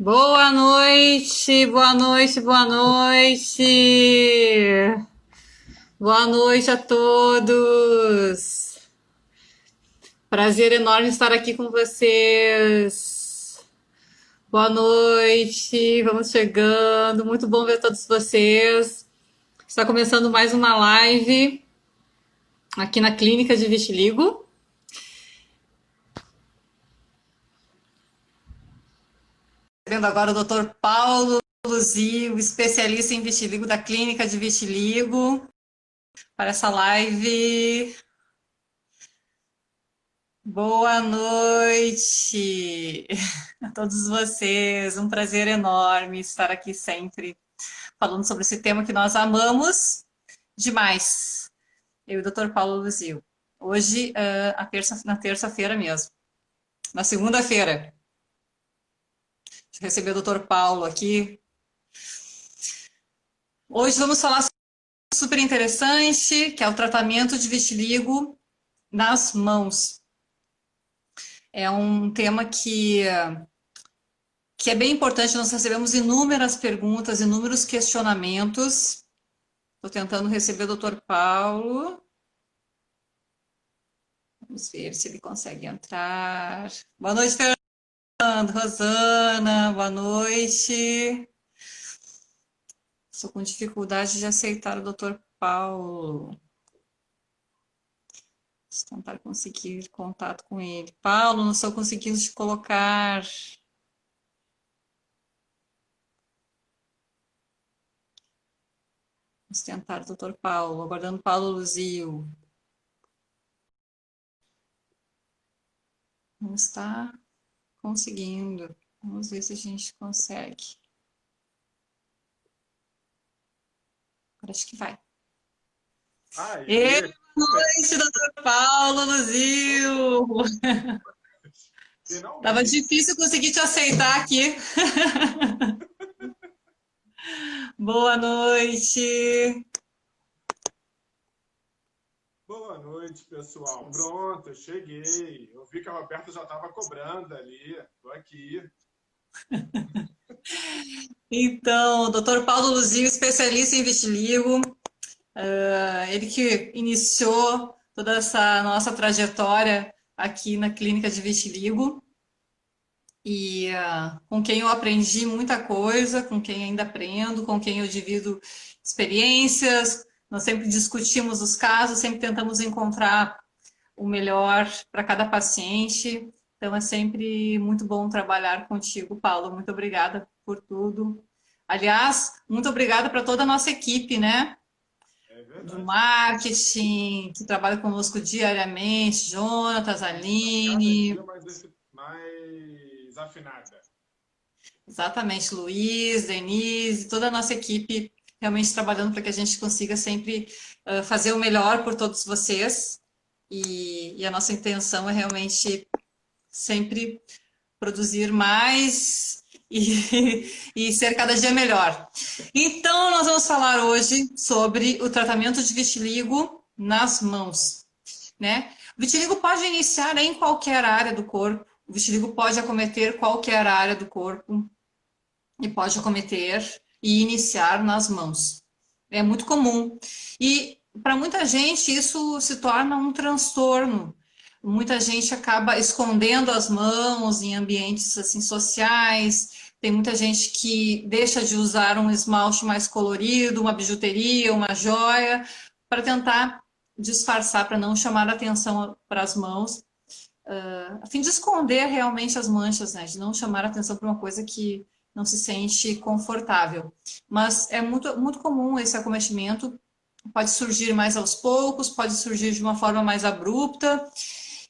Boa noite, boa noite, boa noite. Boa noite a todos. Prazer enorme estar aqui com vocês. Boa noite, vamos chegando. Muito bom ver todos vocês. Está começando mais uma live aqui na Clínica de Vitiligo. Vendo agora o Dr. Paulo Luzio, especialista em vitiligo da Clínica de Vitiligo, para essa live. Boa noite a todos vocês. Um prazer enorme estar aqui sempre falando sobre esse tema que nós amamos demais. Eu e o Dr. Paulo Luzio. Hoje, na terça-feira mesmo. Na segunda-feira. Deixa eu receber o Dr. Paulo aqui. Hoje vamos falar sobre super interessante, que é o tratamento de vitiligo nas mãos. É um tema que é bem importante. Nós recebemos inúmeras perguntas, inúmeros questionamentos. Estou tentando receber o Dr. Paulo. Vamos ver se ele consegue entrar. Boa noite, Fernando, Rosana, boa noite. Estou com dificuldade de aceitar o Dr. Paulo. Vou tentar conseguir contato com ele. Paulo, não estou conseguindo te colocar. Vamos tentar, doutor Paulo. Aguardando Paulo Luzio. Não está conseguindo. Vamos ver se a gente consegue. Agora acho que vai. Aê! Boa noite, doutor Paulo Luzio. Tava Finalmente! difícil conseguir te aceitar aqui. Boa noite. Boa noite, pessoal. Pronto, eu cheguei. Eu vi que a Roberta já estava cobrando ali. Estou aqui. Então, doutor Paulo Luzio, especialista em vitiligo, ele que iniciou toda essa nossa trajetória aqui na Clínica de Vitiligo e com quem eu aprendi muita coisa, com quem ainda aprendo, com quem eu divido experiências. Nós sempre discutimos os casos, sempre tentamos encontrar o melhor para cada paciente. Então é sempre muito bom trabalhar contigo, Paulo. Muito obrigada por tudo. Aliás, muito obrigada para toda a nossa equipe, né? É Do verdade. marketing, que trabalha conosco diariamente, Jonatas, Cada dia Aline, mais afinada. exatamente, Luiz, Denise, toda a nossa equipe realmente trabalhando para que a gente consiga sempre fazer o melhor por todos vocês. E a nossa intenção é realmente sempre produzir mais e ser cada dia melhor. Então, nós vamos falar hoje sobre o tratamento de vitiligo nas mãos, né? O vitiligo pode iniciar em qualquer área do corpo, o vitiligo pode acometer qualquer área do corpo e pode acometer e iniciar nas mãos. É muito comum. E para muita gente isso se torna um transtorno. Muita gente acaba escondendo as mãos em ambientes assim sociais. Tem muita gente que deixa de usar um esmalte mais colorido, uma bijuteria, uma joia, para tentar disfarçar, para não chamar atenção para as mãos, a fim de esconder realmente as manchas, né? De não chamar atenção para uma coisa que não se sente confortável. Mas é muito comum esse acometimento, pode surgir mais aos poucos, pode surgir de uma forma mais abrupta,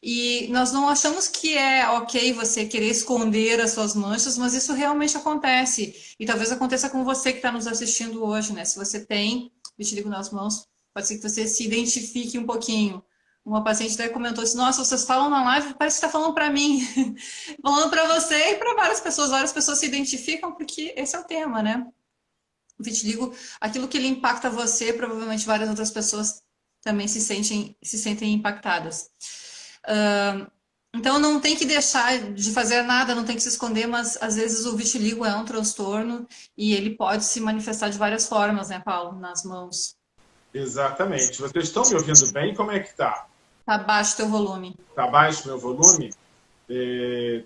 e nós não achamos que é ok você querer esconder as suas manchas, mas isso realmente acontece. E talvez aconteça com você que está nos assistindo hoje, né? Se você tem vitiligo nas mãos, pode ser que você se identifique um pouquinho. Uma paciente até comentou assim: nossa, vocês falam na live, parece que está falando para mim, falando para você e para várias pessoas se identificam, porque esse é o tema, né? O vitiligo, aquilo que ele impacta você, provavelmente várias outras pessoas também se sentem impactadas. Então não tem que deixar de fazer nada, não tem que se esconder, mas às vezes o vitiligo é um transtorno e ele pode se manifestar de várias formas, né, Paulo? Nas mãos. Exatamente. Vocês estão me ouvindo bem? Como é que tá? Tá baixo teu volume. Tá baixo meu volume? É,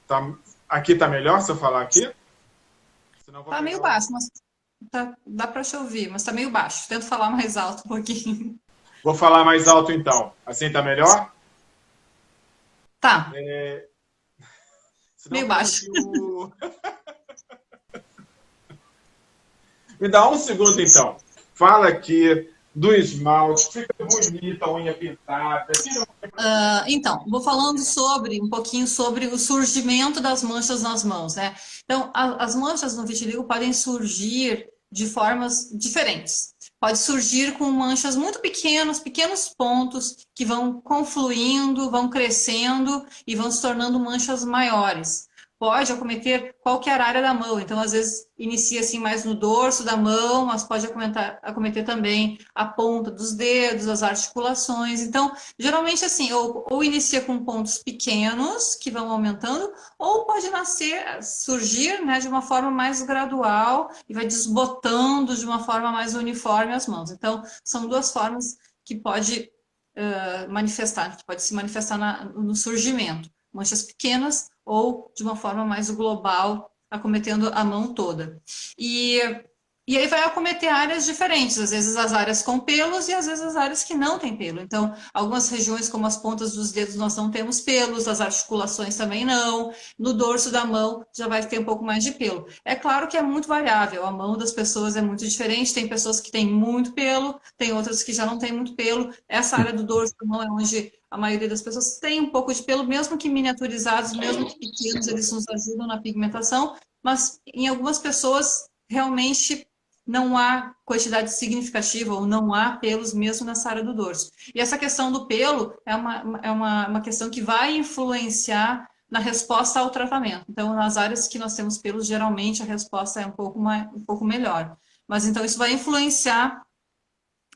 tá... Aqui tá melhor se eu falar aqui? Senão eu vou Tá meio pegar baixo, mas dá para te ouvir, mas tá meio baixo. Tento falar mais alto um pouquinho. Vou falar mais alto então. Assim tá melhor? Tá, Senão meio eu pego baixo. aqui o... Me dá um segundo então. Fala aqui do esmalte, fica bonita a unha pintada. Então, vou falando um pouquinho sobre o surgimento das manchas nas mãos, né? Então, as manchas no vitiligo podem surgir de formas diferentes. Pode surgir com manchas muito pequenas, pequenos pontos que vão confluindo, vão crescendo e vão se tornando manchas maiores. Pode acometer qualquer área da mão, então às vezes inicia assim mais no dorso da mão, mas pode acometer também a ponta dos dedos, as articulações. Então, geralmente, assim, ou inicia com pontos pequenos que vão aumentando, ou pode surgir, né, de uma forma mais gradual e vai desbotando de uma forma mais uniforme as mãos. Então, são duas formas que pode manifestar, que pode se manifestar no surgimento. Manchas pequenas ou de uma forma mais global, acometendo a mão toda. E aí vai acometer áreas diferentes, às vezes as áreas com pelos e às vezes as áreas que não têm pelo. Então, algumas regiões, como as pontas dos dedos, nós não temos pelos, as articulações também não. No dorso da mão já vai ter um pouco mais de pelo. É claro que é muito variável, a mão das pessoas é muito diferente, tem pessoas que têm muito pelo, tem outras que já não têm muito pelo. Essa área do dorso da mão é onde a maioria das pessoas tem um pouco de pelo, mesmo que miniaturizados, mesmo que pequenos, eles nos ajudam na pigmentação, mas em algumas pessoas realmente não há quantidade significativa ou não há pelos mesmo nessa área do dorso. E essa questão do pelo é uma questão que vai influenciar na resposta ao tratamento. Então, nas áreas que nós temos pelos, geralmente a resposta é um pouco melhor. Mas então isso vai influenciar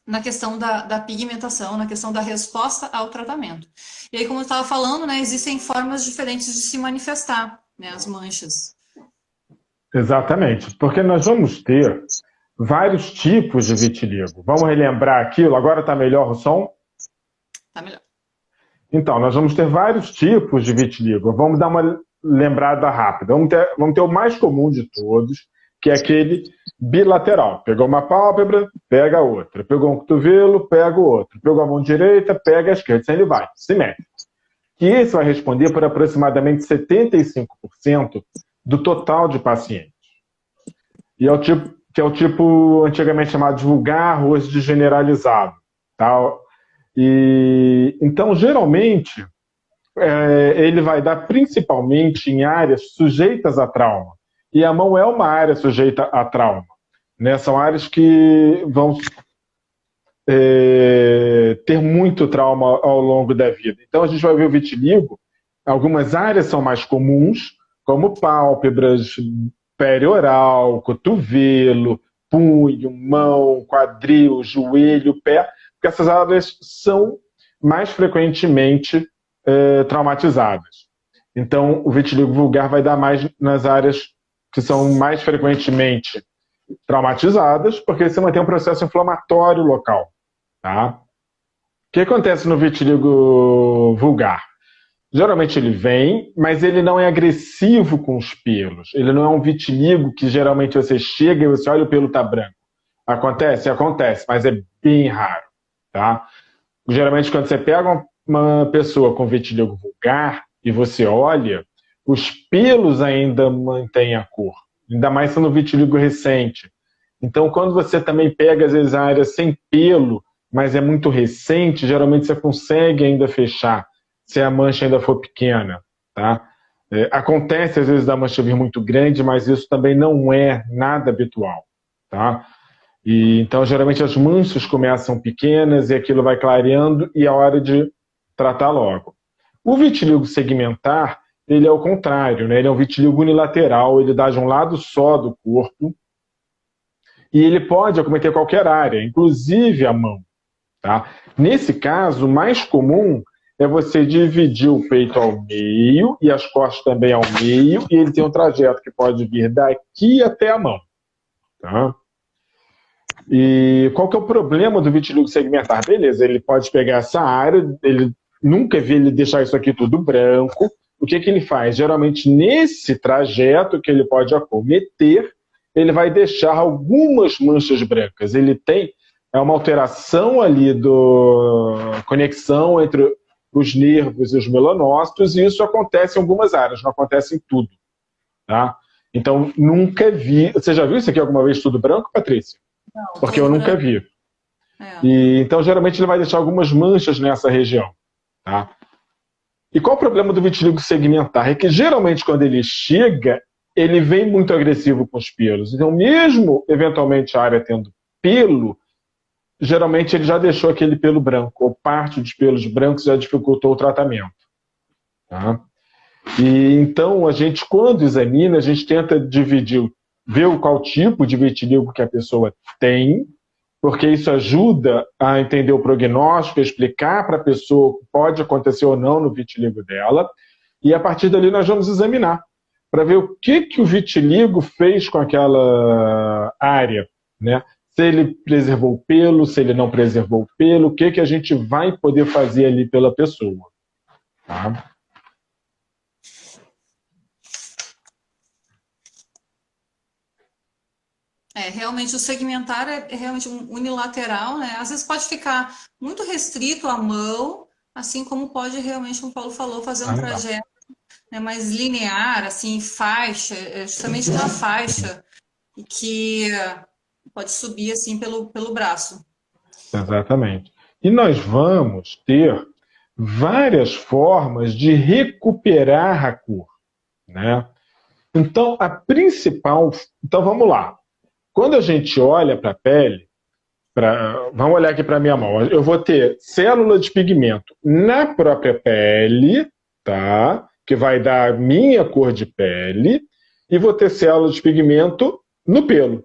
na questão da pigmentação, na questão da resposta ao tratamento. E aí, como eu estava falando, né, existem formas diferentes de se manifestar, né, as manchas. Exatamente, porque nós vamos ter vários tipos de vitiligo. Vamos relembrar aquilo? Agora está melhor o som? Tá melhor. Então, nós vamos ter vários tipos de vitiligo. Vamos dar uma lembrada rápida. Vamos ter o mais comum de todos, que é aquele bilateral. Pegou uma pálpebra, pega a outra. Pegou um cotovelo, pega o outro. Pegou a mão direita, pega a esquerda. Assim ele vai, simétrico. E esse vai responder por aproximadamente 75% do total de pacientes. E é o tipo antigamente chamado de vulgar, hoje de generalizado. Tá? Então, geralmente, ele vai dar principalmente em áreas sujeitas a trauma. E a mão é uma área sujeita a trauma. Né? São áreas que vão ter muito trauma ao longo da vida. Então, a gente vai ver o vitiligo. Algumas áreas são mais comuns, como pálpebras, perioral, cotovelo, punho, mão, quadril, joelho, pé, porque essas áreas são mais frequentemente traumatizadas. Então, o vitiligo vulgar vai dar mais nas áreas que são mais frequentemente traumatizadas, porque você mantém um processo inflamatório local. Tá? O que acontece no vitiligo vulgar? Geralmente ele vem, mas ele não é agressivo com os pelos. Ele não é um vitiligo que geralmente você chega e você olha e o pelo está branco. Acontece? Acontece, mas é bem raro. Tá? Geralmente quando você pega uma pessoa com vitiligo vulgar e você olha, os pelos ainda mantêm a cor. Ainda mais sendo vitiligo recente. Então quando você também pega às vezes a área sem pelo, mas é muito recente, geralmente você consegue ainda fechar se a mancha ainda for pequena. Tá? Acontece às vezes da mancha vir muito grande, mas isso também não é nada habitual. Tá? Então, geralmente as manchas começam pequenas e aquilo vai clareando e é hora de tratar logo. O vitiligo segmentar, ele é o contrário, né? Ele é um vitiligo unilateral, ele dá de um lado só do corpo e ele pode acometer qualquer área, inclusive a mão. Tá? Nesse caso, o mais comum é você dividir o peito ao meio e as costas também ao meio, e ele tem um trajeto que pode vir daqui até a mão. Tá? E qual que é o problema do vitiligo segmentar? Beleza, ele pode pegar essa área, ele nunca vi ele deixar isso aqui tudo branco. O que ele faz? Geralmente, nesse trajeto que ele pode acometer, ele vai deixar algumas manchas brancas. Ele tem uma alteração ali da conexão entre os nervos e os melanócitos, e isso acontece em algumas áreas, não acontece em tudo. Tá? Então, nunca vi... Você já viu isso aqui alguma vez tudo branco, Patrícia? Não, porque eu nunca vi. Então, geralmente, ele vai deixar algumas manchas nessa região. Tá? E qual o problema do vitiligo segmentar? É que, geralmente, quando ele chega, ele vem muito agressivo com os pelos. Então, mesmo, eventualmente, a área tendo pelo, geralmente ele já deixou aquele pelo branco, ou parte dos pelos brancos já dificultou o tratamento. Tá? E, então, a gente, quando examina, a gente tenta dividir, ver qual tipo de vitiligo que a pessoa tem, porque isso ajuda a entender o prognóstico, explicar para a pessoa o que pode acontecer ou não no vitiligo dela, e a partir dali nós vamos examinar, para ver o que o vitiligo fez com aquela área, né? Se ele preservou o pelo, se ele não preservou o pelo, o que a gente vai poder fazer ali pela pessoa. Tá? Realmente o segmentar é realmente um unilateral, né? Às vezes pode ficar muito restrito à mão, assim como pode realmente, como o Paulo falou, fazer um trajeto, né, mais linear, assim, faixa, justamente na faixa, e que pode subir assim pelo braço. Exatamente. E nós vamos ter várias formas de recuperar a cor, né? Então, a principal... Então, vamos lá. Quando a gente olha para a pele, vamos olhar aqui para a minha mão, eu vou ter célula de pigmento na própria pele, tá? Que vai dar a minha cor de pele, e vou ter célula de pigmento no pelo.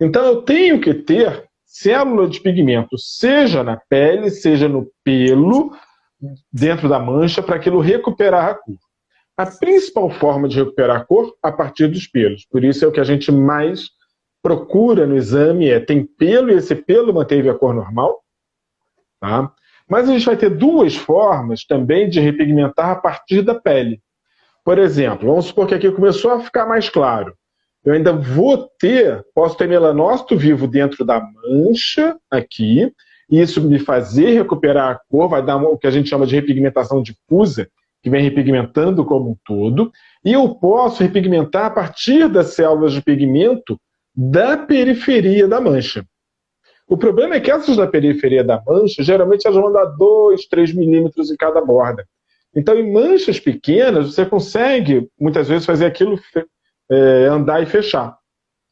Então, eu tenho que ter célula de pigmento, seja na pele, seja no pelo, dentro da mancha, para aquilo recuperar a cor. A principal forma de recuperar a cor, a partir dos pelos. Por isso é o que a gente mais procura no exame, tem pelo e esse pelo manteve a cor normal. Tá? Mas a gente vai ter duas formas também de repigmentar a partir da pele. Por exemplo, vamos supor que aqui começou a ficar mais claro. Eu ainda posso ter melanócito vivo dentro da mancha aqui, e isso me fazer recuperar a cor, vai dar o que a gente chama de repigmentação difusa, que vem repigmentando como um todo, e eu posso repigmentar a partir das células de pigmento da periferia da mancha. O problema é que essas da periferia da mancha, geralmente elas vão dar 2, 3 milímetros em cada borda. Então, em manchas pequenas, você consegue, muitas vezes, fazer aquilo andar e fechar.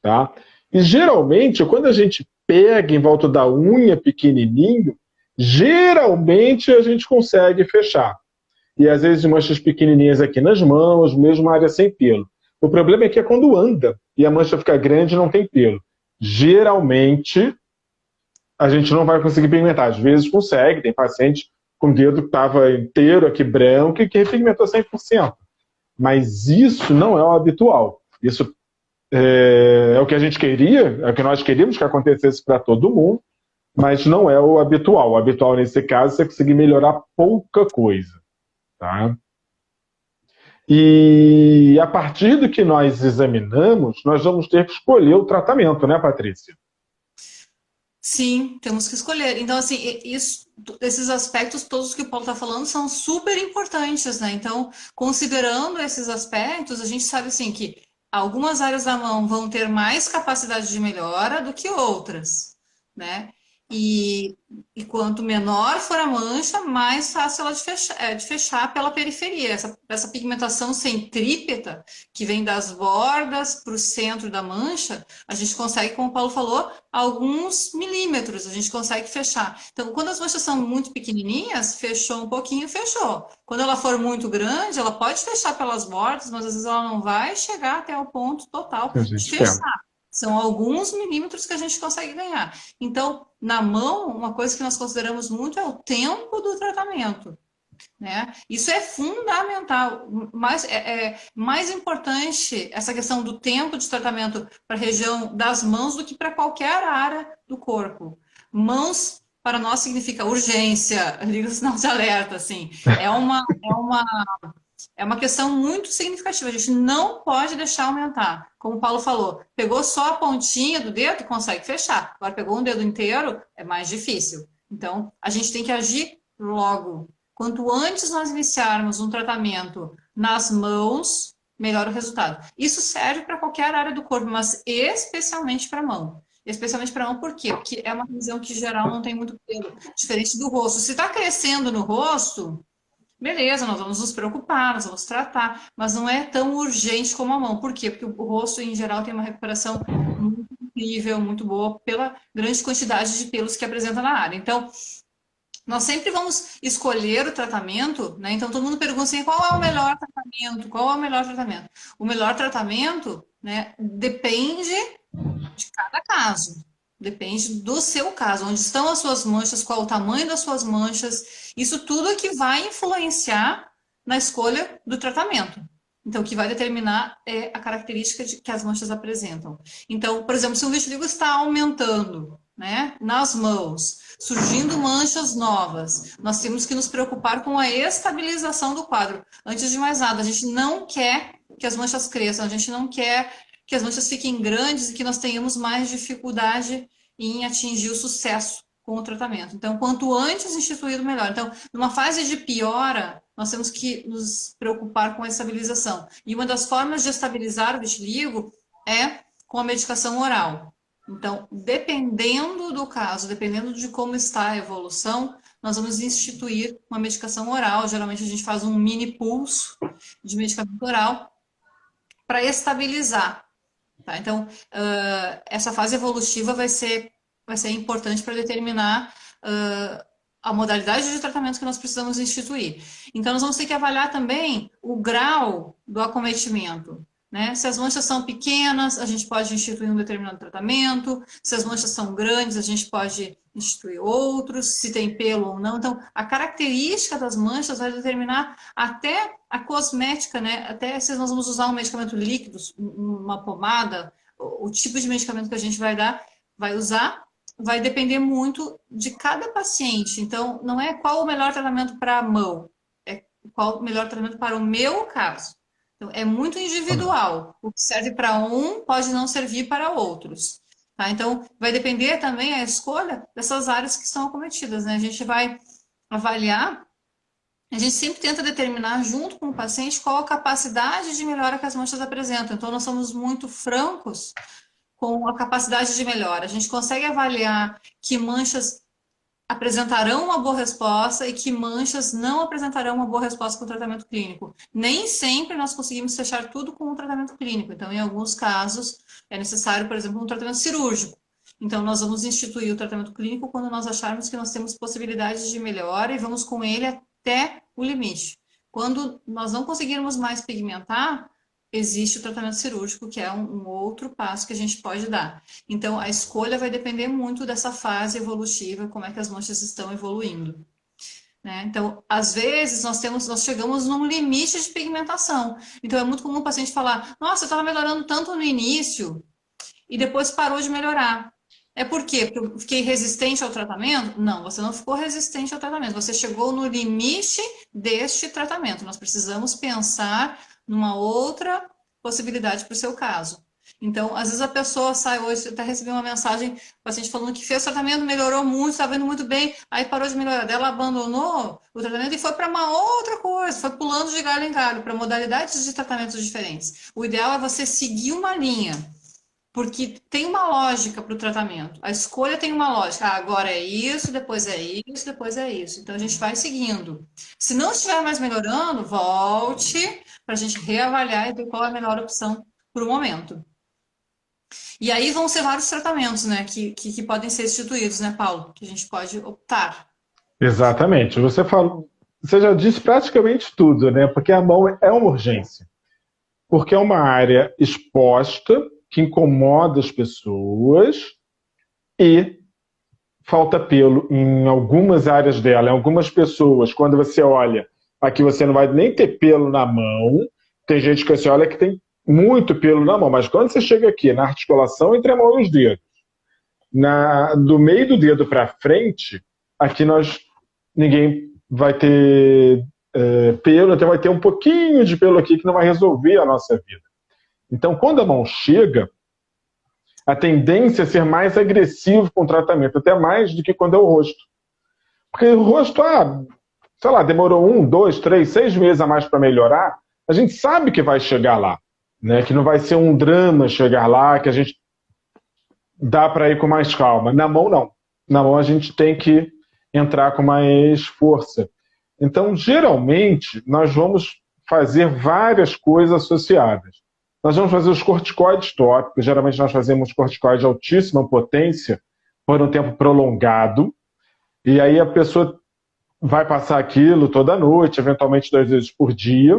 Tá? E, geralmente, quando a gente pega em volta da unha pequenininho, geralmente a gente consegue fechar. E, às vezes, manchas pequenininhas aqui nas mãos, mesmo área sem pelo. O problema é que é quando anda e a mancha fica grande e não tem pelo. Geralmente, a gente não vai conseguir pigmentar. Às vezes consegue, tem paciente com o dedo que estava inteiro aqui branco e que repigmentou 100%. Mas isso não é o habitual. Isso é o que a gente queria, é o que nós queríamos que acontecesse para todo mundo, mas não é o habitual. O habitual, nesse caso, é você conseguir melhorar pouca coisa. Tá? E a partir do que nós examinamos, nós vamos ter que escolher o tratamento, né, Patrícia? Sim, temos que escolher. Então, assim, esses aspectos todos que o Paulo está falando são super importantes, né? Então, considerando esses aspectos, a gente sabe, assim, que algumas áreas da mão vão ter mais capacidade de melhora do que outras, né? E quanto menor for a mancha, mais fácil ela de fechar pela periferia. Essa pigmentação centrípeta, que vem das bordas para o centro da mancha, a gente consegue, como o Paulo falou, alguns milímetros, a gente consegue fechar. Então, quando as manchas são muito pequenininhas, fechou um pouquinho, fechou. Quando ela for muito grande, ela pode fechar pelas bordas, mas às vezes ela não vai chegar até o ponto total de fechar. São alguns milímetros que a gente consegue ganhar. Então, na mão, uma coisa que nós consideramos muito é o tempo do tratamento, né? Isso é fundamental, mas é mais importante essa questão do tempo de tratamento para a região das mãos do que para qualquer área do corpo. Mãos, para nós, significa urgência, liga o sinal de alerta, assim. É uma questão muito significativa, a gente não pode deixar aumentar. Como o Paulo falou, pegou só a pontinha do dedo, consegue fechar. Agora pegou um dedo inteiro, é mais difícil. Então, a gente tem que agir logo. Quanto antes nós iniciarmos um tratamento nas mãos, melhor o resultado. Isso serve para qualquer área do corpo, mas especialmente para a mão. Especialmente para a mão, por quê? Porque é uma região que, em geral, não tem muito pelo, diferente do rosto. Se está crescendo no rosto, beleza, nós vamos nos preocupar, nós vamos tratar, mas não é tão urgente como a mão. Por quê? Porque o rosto, em geral, tem uma recuperação muito incrível, muito boa, pela grande quantidade de pelos que apresenta na área. Então, nós sempre vamos escolher o tratamento, né? Então, todo mundo pergunta assim, qual é o melhor tratamento? Qual é o melhor tratamento? O melhor tratamento, né, depende de cada caso. Depende do seu caso, onde estão as suas manchas, qual o tamanho das suas manchas. Isso tudo é que vai influenciar na escolha do tratamento. Então, o que vai determinar é a característica que as manchas apresentam. Então, por exemplo, se o vitiligo está aumentando, né, nas mãos, surgindo manchas novas, nós temos que nos preocupar com a estabilização do quadro. Antes de mais nada, a gente não quer que as manchas cresçam, a gente não quer que as manchas fiquem grandes e que nós tenhamos mais dificuldade em atingir o sucesso com o tratamento. Então, quanto antes instituído, melhor. Então, numa fase de piora, nós temos que nos preocupar com a estabilização. E uma das formas de estabilizar o vitiligo é com a medicação oral. Então, dependendo do caso, dependendo de como está a evolução, nós vamos instituir uma medicação oral. Geralmente, a gente faz um mini pulso de medicamento oral para estabilizar. Tá? Então, essa fase evolutiva vai ser importante para determinar a modalidade de tratamento que nós precisamos instituir. Então, nós vamos ter que avaliar também o grau do acometimento. Né? Se as manchas são pequenas, a gente pode instituir um determinado tratamento. Se as manchas são grandes, a gente pode instituir outros, se tem pelo ou não. Então, a característica das manchas vai determinar até a cosmética, né? Até se nós vamos usar um medicamento líquido, uma pomada, o tipo de medicamento que a gente vai usar, vai depender muito de cada paciente. Então, não é qual o melhor tratamento para a mão, é qual o melhor tratamento para o meu caso. Então, é muito individual. O que serve para um pode não servir para outros. Tá? Então, vai depender também a escolha dessas áreas que são acometidas. Né? A gente vai avaliar, a gente sempre tenta determinar junto com o paciente qual a capacidade de melhora que as manchas apresentam. Então, nós somos muito francos com a capacidade de melhora. A gente consegue avaliar que manchas apresentarão uma boa resposta e que manchas não apresentarão uma boa resposta com o tratamento clínico. Nem sempre nós conseguimos fechar tudo com o tratamento clínico. Então, em alguns casos, é necessário, por exemplo, um tratamento cirúrgico. Então, nós vamos instituir o tratamento clínico quando nós acharmos que nós temos possibilidades de melhora e vamos com ele até o limite. Quando nós não conseguirmos mais pigmentar, existe o tratamento cirúrgico, que é um outro passo que a gente pode dar. Então, a escolha vai depender muito dessa fase evolutiva, como é que as manchas estão evoluindo. Né? Então, às vezes, nós chegamos num limite de pigmentação. Então, é muito comum o paciente falar, nossa, eu estava melhorando tanto no início e depois parou de melhorar. É por quê? Porque eu fiquei resistente ao tratamento? Não, você não ficou resistente ao tratamento. Você chegou no limite deste tratamento. Nós precisamos pensar numa outra possibilidade para o seu caso. Então, às vezes a pessoa sai hoje, até recebi uma mensagem, o paciente falando que fez o tratamento, melhorou muito, estava indo muito bem, aí parou de melhorar. Ela abandonou o tratamento e foi para uma outra coisa, foi pulando de galho em galho, para modalidades de tratamentos diferentes. O ideal é você seguir uma linha, porque tem uma lógica para o tratamento. A escolha tem uma lógica. Ah, agora é isso, depois é isso, depois é isso. Então, a gente vai seguindo. Se não estiver mais melhorando, volte para a gente reavaliar e ver qual é a melhor opção para o momento. E aí vão ser vários tratamentos, né, que podem ser instituídos, né, Paulo? Que a gente pode optar. Exatamente. Você já disse praticamente tudo, né? Porque a mão é uma urgência. Porque é uma área exposta, que incomoda as pessoas e falta pelo em algumas áreas dela. Em algumas pessoas, quando você olha, aqui você não vai nem ter pelo na mão. Tem gente que você olha que tem muito pelo na mão, mas quando você chega aqui na articulação entre a mão e os dedos, do meio do dedo para frente, aqui ninguém vai ter pelo, então vai ter um pouquinho de pelo aqui que não vai resolver a nossa vida. Então, quando a mão chega, a tendência é ser mais agressivo com o tratamento, até mais do que quando é o rosto. Porque o rosto, sei lá, demorou 1, 2, 3, 6 meses a mais para melhorar, a gente sabe que vai chegar lá, né? Que não vai ser um drama chegar lá, que a gente dá para ir com mais calma. Na mão, não. Na mão a gente tem que entrar com mais força. Então, geralmente, nós vamos fazer várias coisas associadas. Nós vamos fazer os corticoides tópicos. Geralmente nós fazemos corticoide de altíssima potência por um tempo prolongado. E aí a pessoa vai passar aquilo toda noite, eventualmente 2 vezes por dia.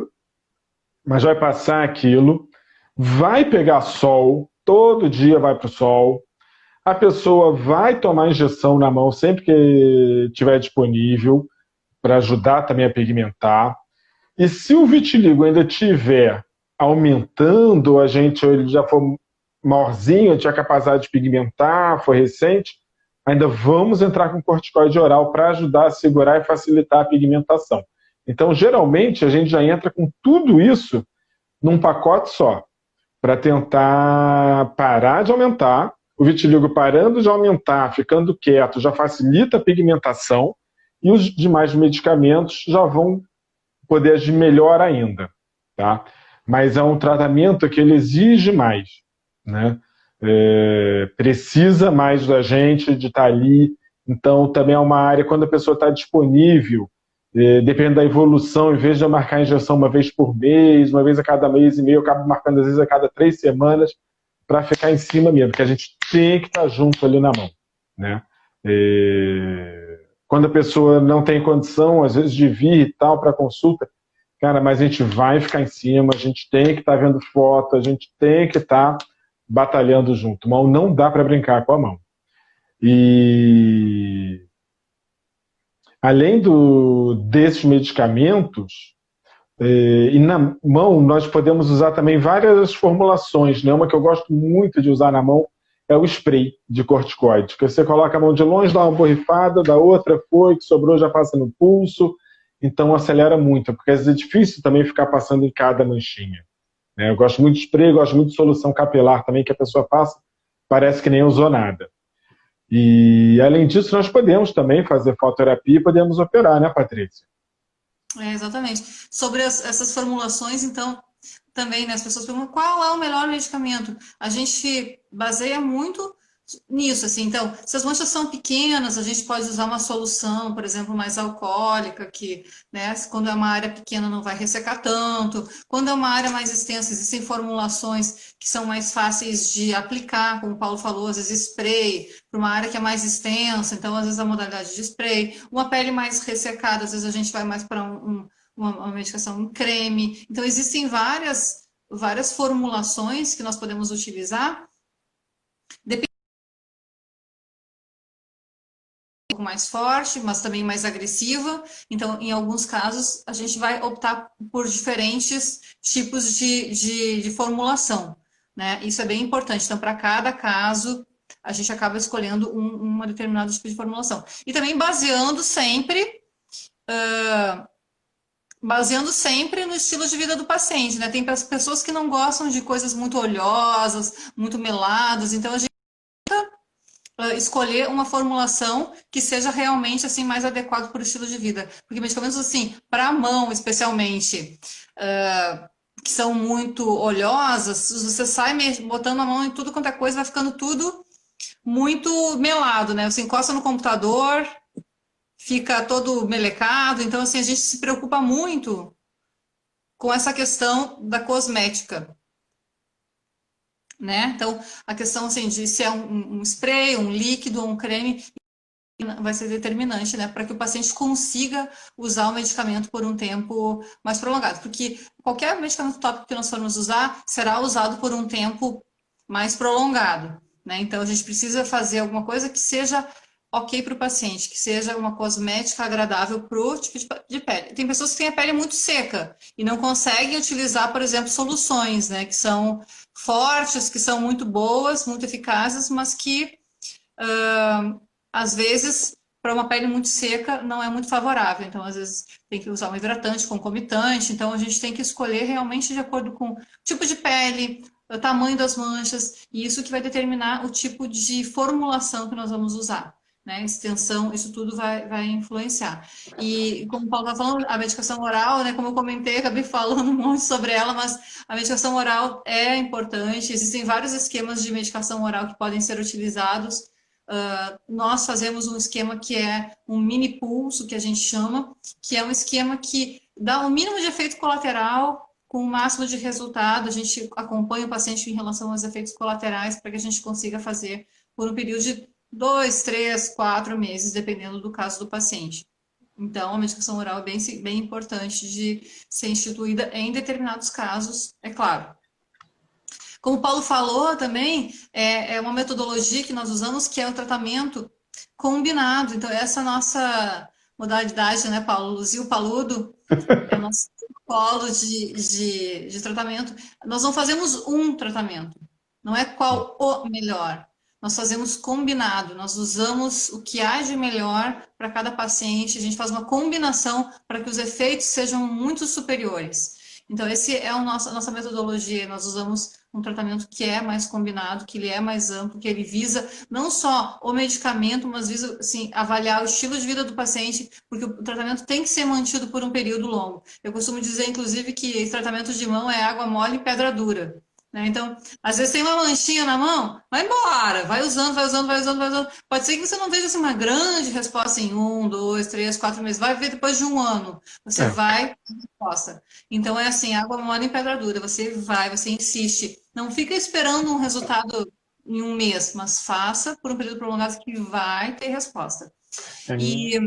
Mas vai passar aquilo, vai pegar sol, todo dia vai para o sol. A pessoa vai tomar injeção na mão sempre que estiver disponível, para ajudar também a pigmentar. E se o vitiligo ainda estiver aumentando, ele já for maiorzinho, tinha capacidade de pigmentar, foi recente, ainda vamos entrar com corticoide oral para ajudar a segurar e facilitar a pigmentação. Então, geralmente, a gente já entra com tudo isso num pacote só, para tentar parar de aumentar. O vitiligo parando de aumentar, ficando quieto, já facilita a pigmentação, e os demais medicamentos já vão poder agir melhor ainda, tá? Mas é um tratamento que ele exige mais, né? Precisa mais da gente de estar ali. Então, também é uma área, quando a pessoa está disponível, depende da evolução, em vez de eu marcar a injeção uma vez por mês, uma vez a cada mês e meio, eu acabo marcando às vezes a cada 3 semanas, para ficar em cima mesmo, porque a gente tem que estar junto ali na mão, né? Quando a pessoa não tem condição, às vezes, de vir e tal para consulta, cara, mas a gente vai ficar em cima, a gente tem que estar vendo foto, a gente tem que estar batalhando junto. Mão não dá para brincar com a mão. E além desses medicamentos, e na mão nós podemos usar também várias formulações, né? Uma que eu gosto muito de usar na mão é o spray de corticoide, que você coloca a mão de longe, dá uma borrifada, da outra foi, que sobrou já passa no pulso, então acelera muito, porque às vezes é difícil também ficar passando em cada manchinha, né? Eu gosto muito de spray, gosto muito de solução capilar também, que a pessoa passa, parece que nem usou nada. E além disso, nós podemos também fazer fototerapia e podemos operar, né, Patrícia? Exatamente. Sobre essas formulações, então, também, né, as pessoas perguntam qual é o melhor medicamento. A gente baseia muito nisso, assim. Então, se as manchas são pequenas, a gente pode usar uma solução, por exemplo, mais alcoólica, que, né, quando é uma área pequena não vai ressecar tanto. Quando é uma área mais extensa, existem formulações que são mais fáceis de aplicar, como o Paulo falou, às vezes spray, para uma área que é mais extensa, então às vezes a modalidade de spray. Uma pele mais ressecada, às vezes a gente vai mais para uma medicação em creme. Então, existem várias formulações que nós podemos utilizar, um pouco mais forte, mas também mais agressiva. Então, em alguns casos, a gente vai optar por diferentes tipos de formulação, né? Isso é bem importante. Então, para cada caso, a gente acaba escolhendo uma determinada tipo de formulação. E também baseando sempre no estilo de vida do paciente, né? Tem pessoas que não gostam de coisas muito oleosas, muito meladas, então a gente escolher uma formulação que seja realmente assim mais adequado para o estilo de vida, porque medicamentos assim para a mão especialmente que são muito oleosas, você sai botando a mão em tudo quanto é coisa, vai ficando tudo muito melado, né? Você encosta no computador, fica todo melecado, então assim a gente se preocupa muito com essa questão da cosmética. Né? Então, a questão assim, de se é um spray, um líquido, um creme, vai ser determinante, né? Para que o paciente consiga usar o medicamento por um tempo mais prolongado. Porque qualquer medicamento tópico que nós formos usar será usado por um tempo mais prolongado, né? Então, a gente precisa fazer alguma coisa que seja ok para o paciente, que seja uma cosmética agradável para o tipo de pele. Tem pessoas que têm a pele muito seca e não conseguem utilizar, por exemplo, soluções, né, que são fortes, que são muito boas, muito eficazes, mas que, às vezes, para uma pele muito seca, não é muito favorável. Então, às vezes, tem que usar um hidratante concomitante. Então, a gente tem que escolher realmente de acordo com o tipo de pele, o tamanho das manchas, e isso que vai determinar o tipo de formulação que nós vamos usar. Né, extensão, isso tudo vai influenciar. E como o Paulo está falando, a medicação oral, né, como eu comentei, acabei falando um monte sobre ela, mas a medicação oral é importante, existem vários esquemas de medicação oral que podem ser utilizados. Nós fazemos um esquema que é um mini pulso, que a gente chama, que é um esquema que dá o mínimo de efeito colateral com o máximo de resultado. A gente acompanha o paciente em relação aos efeitos colaterais para que a gente consiga fazer por um período de 2, 3, 4 meses, dependendo do caso do paciente. Então, a medicação oral é bem importante de ser instituída em determinados casos, é claro. Como o Paulo falou também, é uma metodologia que nós usamos que é o tratamento combinado. Então, essa nossa modalidade, né, Paulo? Luzia o Paludo, é o nosso protocolo de tratamento. Nós não fazemos um tratamento, não é qual o melhor. Nós fazemos combinado, nós usamos o que há de melhor para cada paciente, a gente faz uma combinação para que os efeitos sejam muito superiores. Então, essa é a nossa metodologia, nós usamos um tratamento que é mais combinado, que ele é mais amplo, que ele visa não só o medicamento, mas visa assim, avaliar o estilo de vida do paciente, porque o tratamento tem que ser mantido por um período longo. Eu costumo dizer, inclusive, que tratamento de mão é água mole e pedra dura. Né? Então, às vezes tem uma manchinha na mão, vai embora, vai usando. Pode ser que você não veja assim, uma grande resposta em 1, 2, 3, 4 meses, vai ver depois de um ano, você vai ter resposta. Então é assim, água mole em pedra dura, você insiste, não fica esperando um resultado em um mês, mas faça por um período prolongado que vai ter resposta. E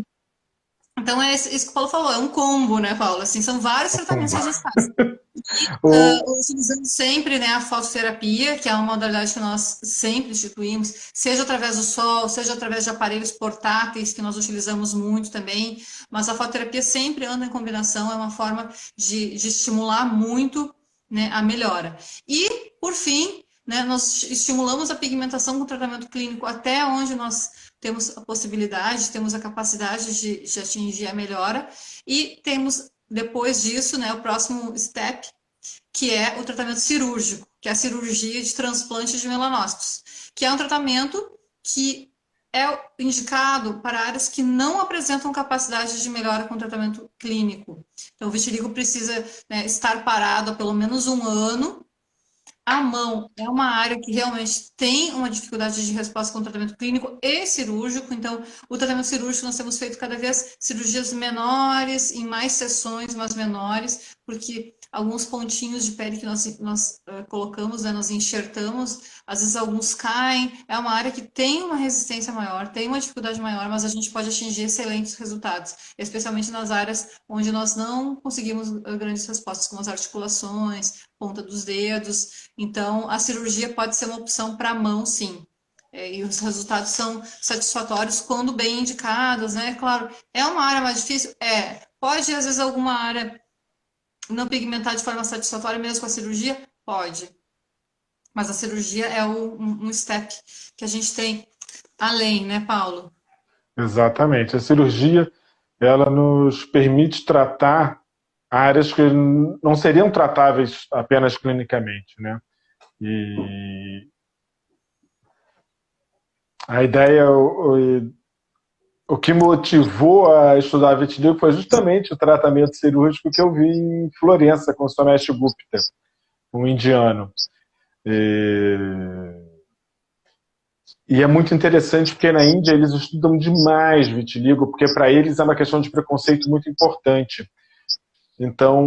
então é isso que o Paulo falou, é um combo, né, Paulo? Assim, são vários tratamentos que a gente faz. Utilizando sempre, né, a fototerapia, que é uma modalidade que nós sempre instituímos, seja através do sol, seja através de aparelhos portáteis, que nós utilizamos muito também, mas a fototerapia sempre anda em combinação, é uma forma de estimular muito, né, a melhora. E, por fim, né, nós estimulamos a pigmentação com tratamento clínico até onde nós temos a possibilidade, temos a capacidade de atingir a melhora, e temos, depois disso, né, o próximo step, que é o tratamento cirúrgico, que é a cirurgia de transplante de melanócitos, que é um tratamento que é indicado para áreas que não apresentam capacidade de melhora com tratamento clínico. Então, o vitiligo precisa, né, estar parado há pelo menos um ano. A mão é uma área que realmente tem uma dificuldade de resposta com o tratamento clínico e cirúrgico, então o tratamento cirúrgico nós temos feito cada vez cirurgias menores, em mais sessões, mas menores, porque alguns pontinhos de pele que nós colocamos, né, nós enxertamos, às vezes alguns caem, é uma área que tem uma resistência maior, tem uma dificuldade maior, mas a gente pode atingir excelentes resultados, especialmente nas áreas onde nós não conseguimos grandes respostas, como as articulações, ponta dos dedos. Então, a cirurgia pode ser uma opção para a mão, sim. E os resultados são satisfatórios quando bem indicados, né? Claro, é uma área mais difícil? Pode, às vezes, alguma área não pigmentar de forma satisfatória mesmo com a cirurgia? Pode. Mas a cirurgia é um step que a gente tem além, né, Paulo? Exatamente. A cirurgia, ela nos permite tratar áreas que não seriam tratáveis apenas clinicamente, né? E a ideia, o que motivou a estudar vitiligo foi justamente o tratamento cirúrgico que eu vi em Florença com o Somesh Gupta, um indiano. E é muito interessante porque na Índia eles estudam demais vitiligo, porque para eles é uma questão de preconceito muito importante. Então,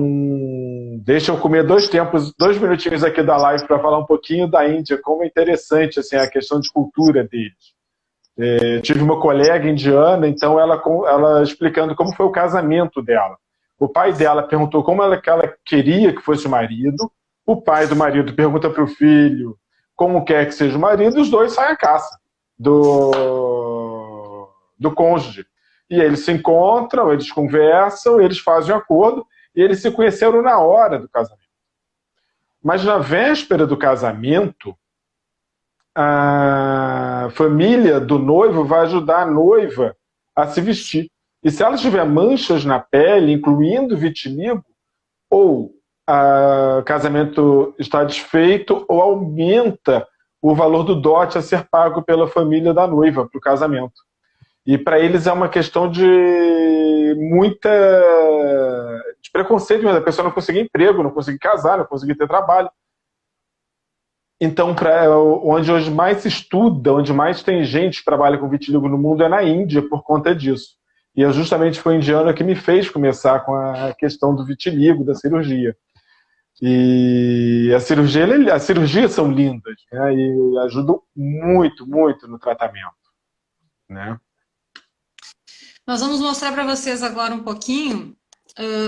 deixa eu comer 2 minutinhos aqui da live para falar um pouquinho da Índia, como é interessante assim, a questão de cultura deles. Tive uma colega indiana, então ela explicando como foi o casamento dela. O pai dela perguntou como ela queria que fosse o marido, o pai do marido pergunta para o filho como quer que seja o marido, os dois saem à caça do cônjuge. E eles se encontram, eles conversam, eles fazem um acordo, e eles se conheceram na hora do casamento. Mas na véspera do casamento, a família do noivo vai ajudar a noiva a se vestir. E se ela tiver manchas na pele, incluindo vitiligo, ou o casamento está desfeito, ou aumenta o valor do dote a ser pago pela família da noiva para o casamento. E para eles é uma questão de preconceito, mas a pessoa não conseguir emprego, não conseguir casar, não conseguir ter trabalho. Então, onde hoje mais se estuda, onde mais tem gente que trabalha com vitiligo no mundo é na Índia, por conta disso. E justamente foi o indiano que me fez começar com a questão do vitiligo, da cirurgia. E as cirurgias são lindas, né? E ajudam muito, muito no tratamento, né? Nós vamos mostrar para vocês agora um pouquinho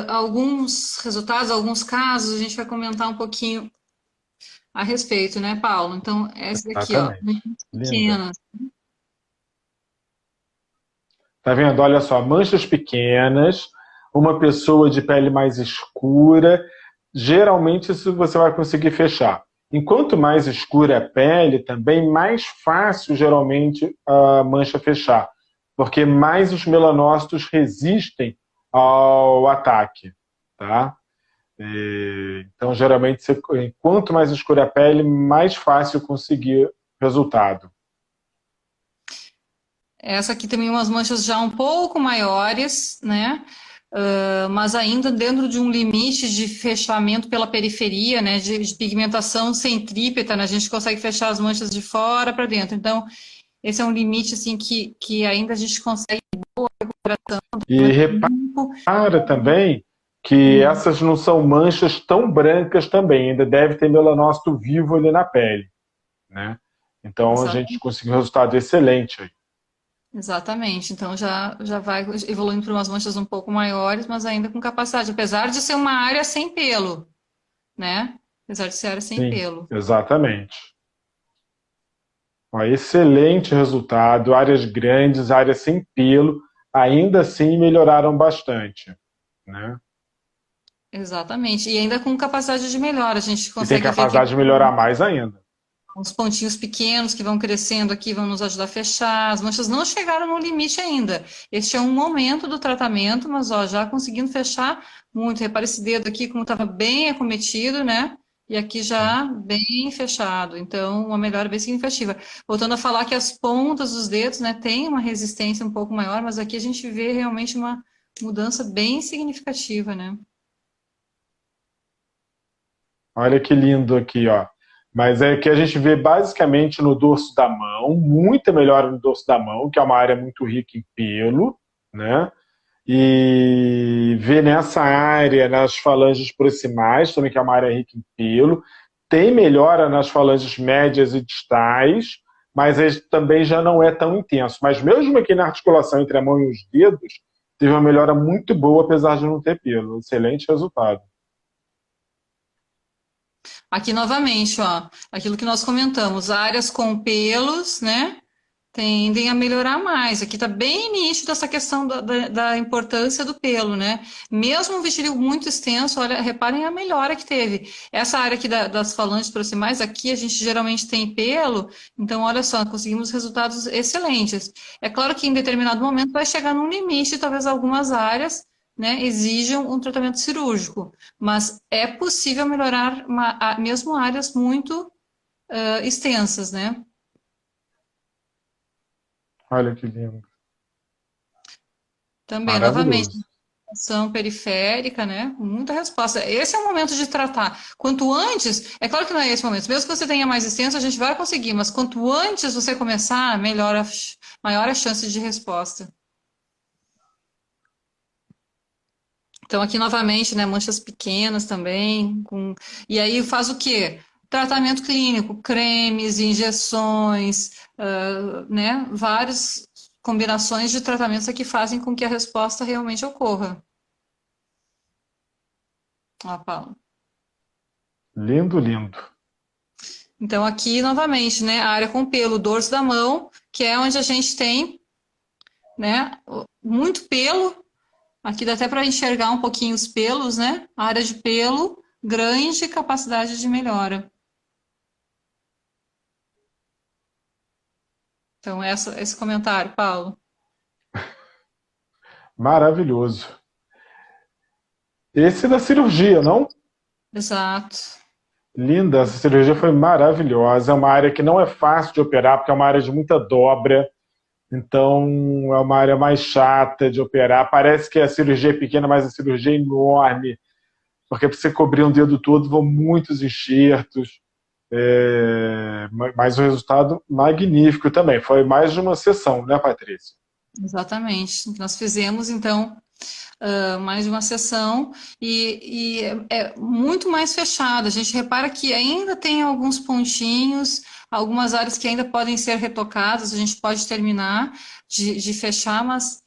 alguns resultados, alguns casos, a gente vai comentar um pouquinho a respeito, né, Paulo? Então, essa daqui, ó, pequena. Tá vendo? Olha só, manchas pequenas, uma pessoa de pele mais escura, geralmente isso você vai conseguir fechar. Enquanto mais escura a pele, também mais fácil, geralmente, a mancha fechar, porque mais os melanócitos resistem ao ataque, tá? Então, geralmente, quanto mais escura a pele, mais fácil conseguir resultado. Essa aqui também umas manchas já um pouco maiores, né? Mas ainda dentro de um limite de fechamento pela periferia, né? De pigmentação centrípeta, né? A gente consegue fechar as manchas de fora para dentro. Então, esse é um limite assim que ainda a gente consegue boa recuperação. E repara também que essas não são manchas tão brancas também, ainda deve ter melanócito vivo ali na pele, né? Então, exatamente, a gente conseguiu um resultado excelente aí. Exatamente, então já vai evoluindo para umas manchas um pouco maiores, mas ainda com capacidade, apesar de ser uma área sem pelo, né? Apesar de ser área sem pelo. Exatamente. Ó, excelente resultado, áreas grandes, áreas sem pelo, ainda assim melhoraram bastante, né? Exatamente, e ainda com capacidade de melhora, a gente consegue ver. E tem capacidade de melhorar mais ainda. Os pontinhos pequenos que vão crescendo aqui vão nos ajudar a fechar. As manchas não chegaram no limite ainda. Este é um momento do tratamento, mas ó, já conseguindo fechar muito. Repare esse dedo aqui como estava bem acometido, né? E aqui já bem fechado. Então, uma melhora bem significativa. Voltando a falar que as pontas dos dedos, né, têm uma resistência um pouco maior, mas aqui a gente vê realmente uma mudança bem significativa, né? Olha que lindo aqui, ó. Mas é que a gente vê basicamente no dorso da mão, muita melhora no dorso da mão, que é uma área muito rica em pelo, né? E vê nessa área, nas falanges proximais, também que é uma área rica em pelo. Tem melhora nas falanges médias e distais, mas também já não é tão intenso. Mas mesmo aqui na articulação entre a mão e os dedos, teve uma melhora muito boa, apesar de não ter pelo. Excelente resultado. Aqui novamente, ó, aquilo que nós comentamos, áreas com pelos, né, tendem a melhorar mais. Aqui está bem nítido essa questão da importância do pelo, né? Mesmo um vitiligo muito extenso, olha, reparem a melhora que teve. Essa área aqui das falanges proximais, aqui a gente geralmente tem pelo, então olha só, conseguimos resultados excelentes. É claro que em determinado momento vai chegar num limite, talvez algumas áreas, né, exijam um tratamento cirúrgico, mas é possível melhorar mesmo áreas muito extensas, né? Olha que lindo. Também, novamente, ação periférica, né? Muita resposta. Esse é o momento de tratar. Quanto antes, é claro que não é esse momento, mesmo que você tenha mais extenso, a gente vai conseguir, mas quanto antes você começar, maior a chance de resposta. Então, aqui novamente, né, manchas pequenas também. E aí faz o quê? Tratamento clínico, cremes, injeções, né, várias combinações de tratamentos que fazem com que a resposta realmente ocorra. Ó, Paulo. Lindo, lindo. Então, aqui, novamente, né, a área com pelo, o dorso da mão, que é onde a gente tem, né, muito pelo. Aqui dá até para enxergar um pouquinho os pelos, né? A área de pelo, grande capacidade de melhora. Então, esse comentário, Paulo. Maravilhoso. Esse da cirurgia, não? Exato. Linda, essa cirurgia foi maravilhosa. É uma área que não é fácil de operar, porque é uma área de muita dobra. Então, é uma área mais chata de operar. Parece que a cirurgia é pequena, mas a cirurgia é enorme. Porque para você cobrir um dedo todo, vão muitos enxertos. Mas o resultado magnífico também. Foi mais de uma sessão, né, Patrícia? Exatamente. Nós fizemos, então, mais de uma sessão e é muito mais fechado. A gente repara que ainda tem alguns pontinhos, algumas áreas que ainda podem ser retocadas, a gente pode terminar de fechar, mas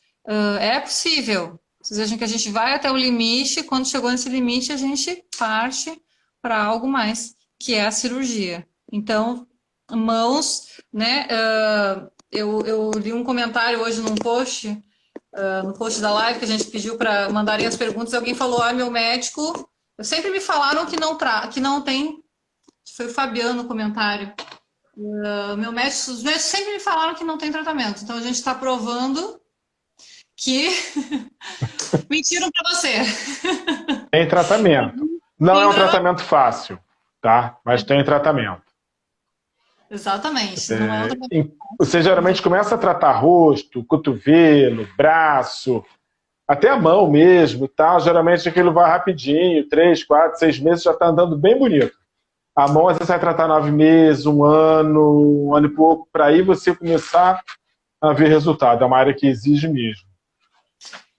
é possível. Vocês acham que a gente vai até o limite, quando chegou nesse limite, a gente parte para algo mais, que é a cirurgia. Então, mãos, né? Eu li um comentário hoje num post, no post da live, que a gente pediu para mandarem as perguntas, e alguém falou, meu médico, sempre me falaram que não tem, foi o Fabiano no comentário, os médicos sempre me falaram que não tem tratamento, então a gente está provando que mentiram para você. Tem tratamento. Não é um tratamento fácil, tá? Mas tem tratamento. Exatamente. Não é um tratamento. Você geralmente começa a tratar rosto, cotovelo, braço, até a mão mesmo, tal. Geralmente aquilo vai rapidinho, 3, 4, 6 meses já está andando bem bonito. A mão às vezes vai tratar 9 meses, um ano e pouco, para aí você começar a ver resultado. É uma área que exige mesmo.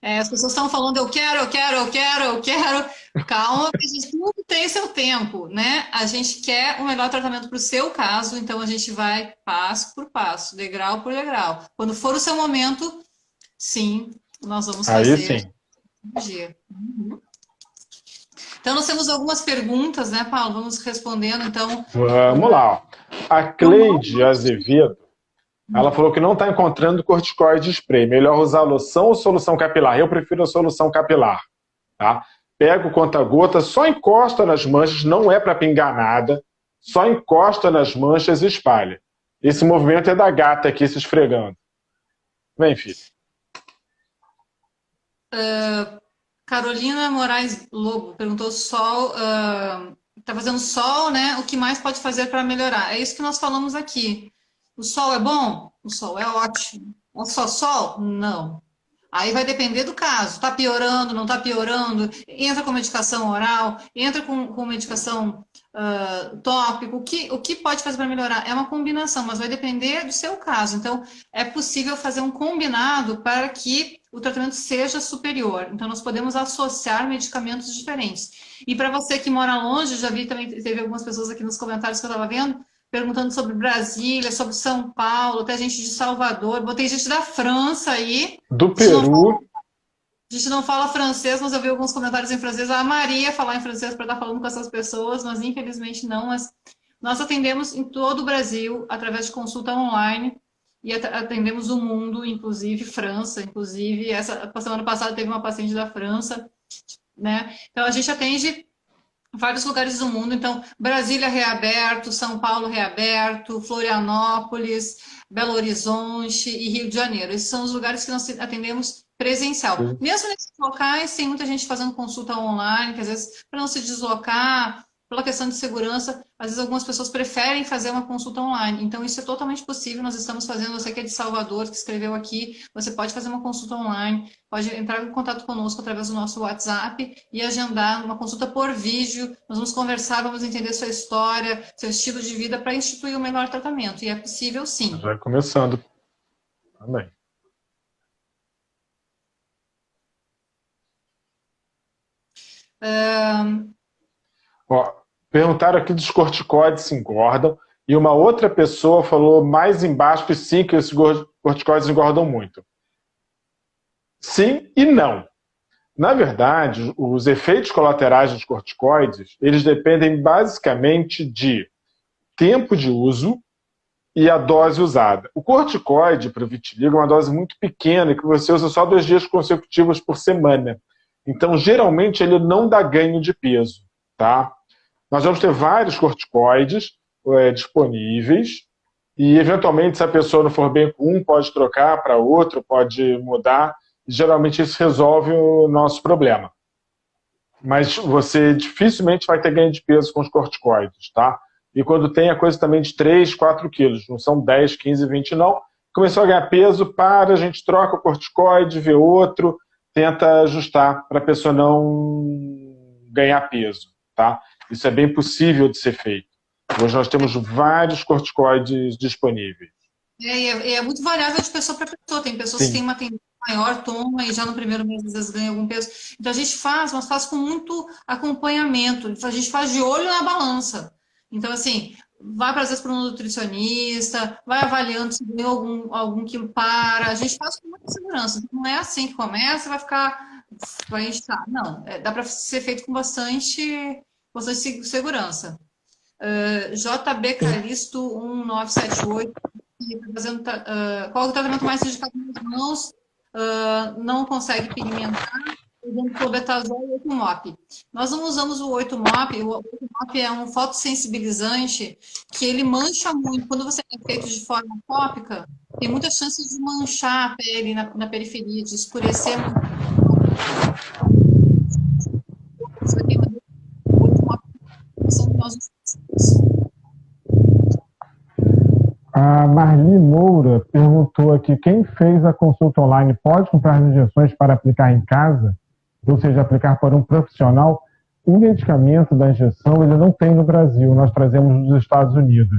As pessoas estão falando, eu quero. Calma, porque a gente tudo tem seu tempo, né? A gente quer o melhor tratamento para o seu caso, então a gente vai passo por passo, degrau por degrau. Quando for o seu momento, sim, nós vamos fazer. Aí sim. Uhum. Então, nós temos algumas perguntas, né, Paulo? Vamos respondendo, então. Vamos lá. A Cleide Azevedo, ela falou que não está encontrando corticoide spray. Melhor usar loção ou solução capilar? Eu prefiro a solução capilar. Tá? Pega o conta-gota, só encosta nas manchas, não é para pingar nada, só encosta nas manchas e espalha. Esse movimento é da gata aqui se esfregando. Vem, filho. Carolina Moraes Lobo perguntou: sol, está fazendo sol, né? O que mais pode fazer para melhorar? É isso que nós falamos aqui. O sol é bom? O sol é ótimo. É só sol? Não. Aí vai depender do caso. Está piorando, não está piorando? Entra com medicação oral, entra com medicação tópica. O que pode fazer para melhorar? É uma combinação, mas vai depender do seu caso. Então, é possível fazer um combinado para que o tratamento seja superior. Então, nós podemos associar medicamentos diferentes. E para você que mora longe, já vi também, teve algumas pessoas aqui nos comentários que eu estava vendo, perguntando sobre Brasília, sobre São Paulo, até gente de Salvador, botei gente da França aí. Do Peru. A gente não fala francês, mas eu vi alguns comentários em francês. A Maria falar em francês para estar falando com essas pessoas, mas infelizmente não. Mas nós atendemos em todo o Brasil, através de consulta online, e atendemos o mundo, inclusive França, inclusive essa semana passada teve uma paciente da França, né? Então a gente atende vários lugares do mundo. Então, Brasília reaberto, São Paulo reaberto, Florianópolis, Belo Horizonte e Rio de Janeiro. Esses são os lugares que nós atendemos presencial. Mesmo nesses locais, tem muita gente fazendo consulta online, que às vezes, para não se deslocar, pela questão de segurança, às vezes algumas pessoas preferem fazer uma consulta online. Então, isso é totalmente possível. Nós estamos fazendo, você que é de Salvador, que escreveu aqui, você pode fazer uma consulta online, pode entrar em contato conosco através do nosso WhatsApp e agendar uma consulta por vídeo. Nós vamos conversar, vamos entender sua história, seu estilo de vida para instituir o melhor tratamento. E é possível, sim. Já começando. Também. Perguntaram aqui dos corticoides se engordam, e uma outra pessoa falou mais embaixo que sim, que esses corticoides engordam muito. Sim e não. Na verdade, os efeitos colaterais dos corticoides, eles dependem basicamente de tempo de uso e a dose usada. O corticoide para o vitiligo é uma dose muito pequena, que você usa só 2 dias consecutivos por semana. Então, geralmente, ele não dá ganho de peso, tá? Nós vamos ter vários corticoides disponíveis e, eventualmente, se a pessoa não for bem com um, pode trocar para outro, pode mudar. Geralmente, isso resolve o nosso problema. Mas você dificilmente vai ter ganho de peso com os corticoides, tá? E quando tem a coisa também de 3, 4 quilos, não são 10, 15, 20 não. Começou a ganhar peso, a gente troca o corticoide, vê outro, tenta ajustar para a pessoa não ganhar peso, tá? Isso é bem possível de ser feito. Hoje nós temos vários corticoides disponíveis. É muito variável de pessoa para pessoa. Tem pessoas Sim. que têm uma tendência maior, toma e já no primeiro mês às vezes ganha algum peso. Então a gente faz, mas faz com muito acompanhamento. A gente faz de olho na balança. Então, assim, vai às vezes para um nutricionista, vai avaliando se ganhou algum quilo para. A gente faz com muita segurança. Não é assim que começa, vai estar. Não, dá para ser feito com bastante segurança. JB Calisto 1978, qual é o tratamento mais indicado nas mãos? Não consegue pigmentar, usando clobetasol e 8-MOP. Nós não usamos o 8-MOP. O 8-MOP é um fotossensibilizante que ele mancha muito. Quando você é feito de forma tópica, tem muita chance de manchar a pele na periferia, de escurecer muito. Você tem uma 8-MOP, nós usamos. A Marli Moura perguntou aqui, quem fez a consulta online pode comprar injeções para aplicar em casa? Ou seja, aplicar para um profissional? O medicamento da injeção ele não tem no Brasil, nós trazemos dos Estados Unidos.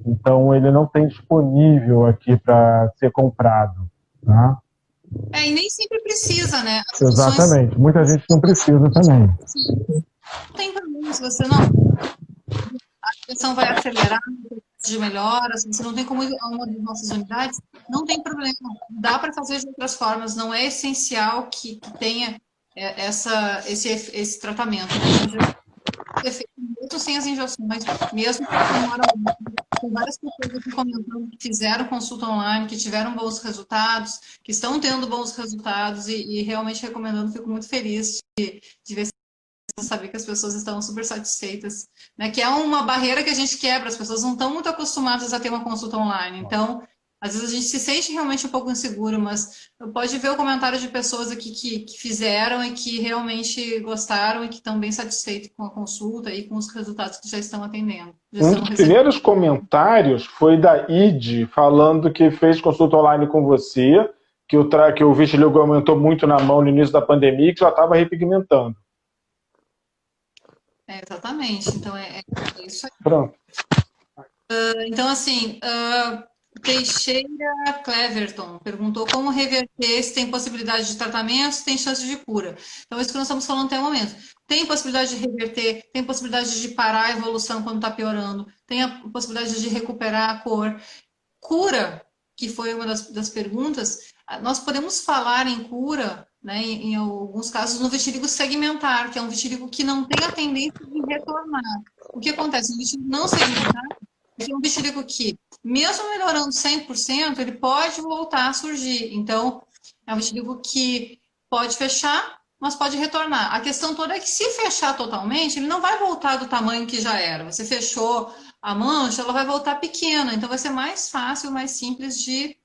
Então, ele não tem disponível aqui para ser comprado. Tá? E nem sempre precisa, né? Exatamente, muita gente não precisa também. Sim. Não tem problema se você não... A injeção vai acelerar, de melhora, se você não tem como ir a uma das nossas unidades, não tem problema. Dá para fazer de outras formas, não é essencial que tenha esse tratamento. É feito mesmo sem as injeções, mesmo com várias pessoas aqui comentando que fizeram consulta online, que tiveram bons resultados, que estão tendo bons resultados e realmente recomendando, fico muito feliz de ver saber que as pessoas estão super satisfeitas, né? Que é uma barreira que a gente quebra, as pessoas não estão muito acostumadas a ter uma consulta online, então às vezes a gente se sente realmente um pouco inseguro, mas pode ver o comentário de pessoas aqui que fizeram e que realmente gostaram e que estão bem satisfeitos com a consulta e com os resultados que já estão atendendo. Um dos primeiros comentários foi da ID, falando que fez consulta online com você, que o vitiligo aumentou muito na mão no início da pandemia e que já estava repigmentando. Exatamente, então é isso aí. Pronto. Então, assim, Teixeira Cleverton perguntou como reverter, se tem possibilidade de tratamento, se tem chance de cura. Então, isso que nós estamos falando até o momento. Tem possibilidade de reverter, tem possibilidade de parar a evolução quando está piorando, tem a possibilidade de recuperar a cor. Cura, que foi uma das perguntas, nós podemos falar em cura, né, em alguns casos, no vitiligo segmentar, que é um vitiligo que não tem a tendência de retornar. O que acontece? No vitiligo não segmentar, é um vitiligo que, mesmo melhorando 100%, ele pode voltar a surgir. Então, é um vitiligo que pode fechar, mas pode retornar. A questão toda é que, se fechar totalmente, ele não vai voltar do tamanho que já era. Você fechou a mancha, ela vai voltar pequena, então vai ser mais fácil, mais simples de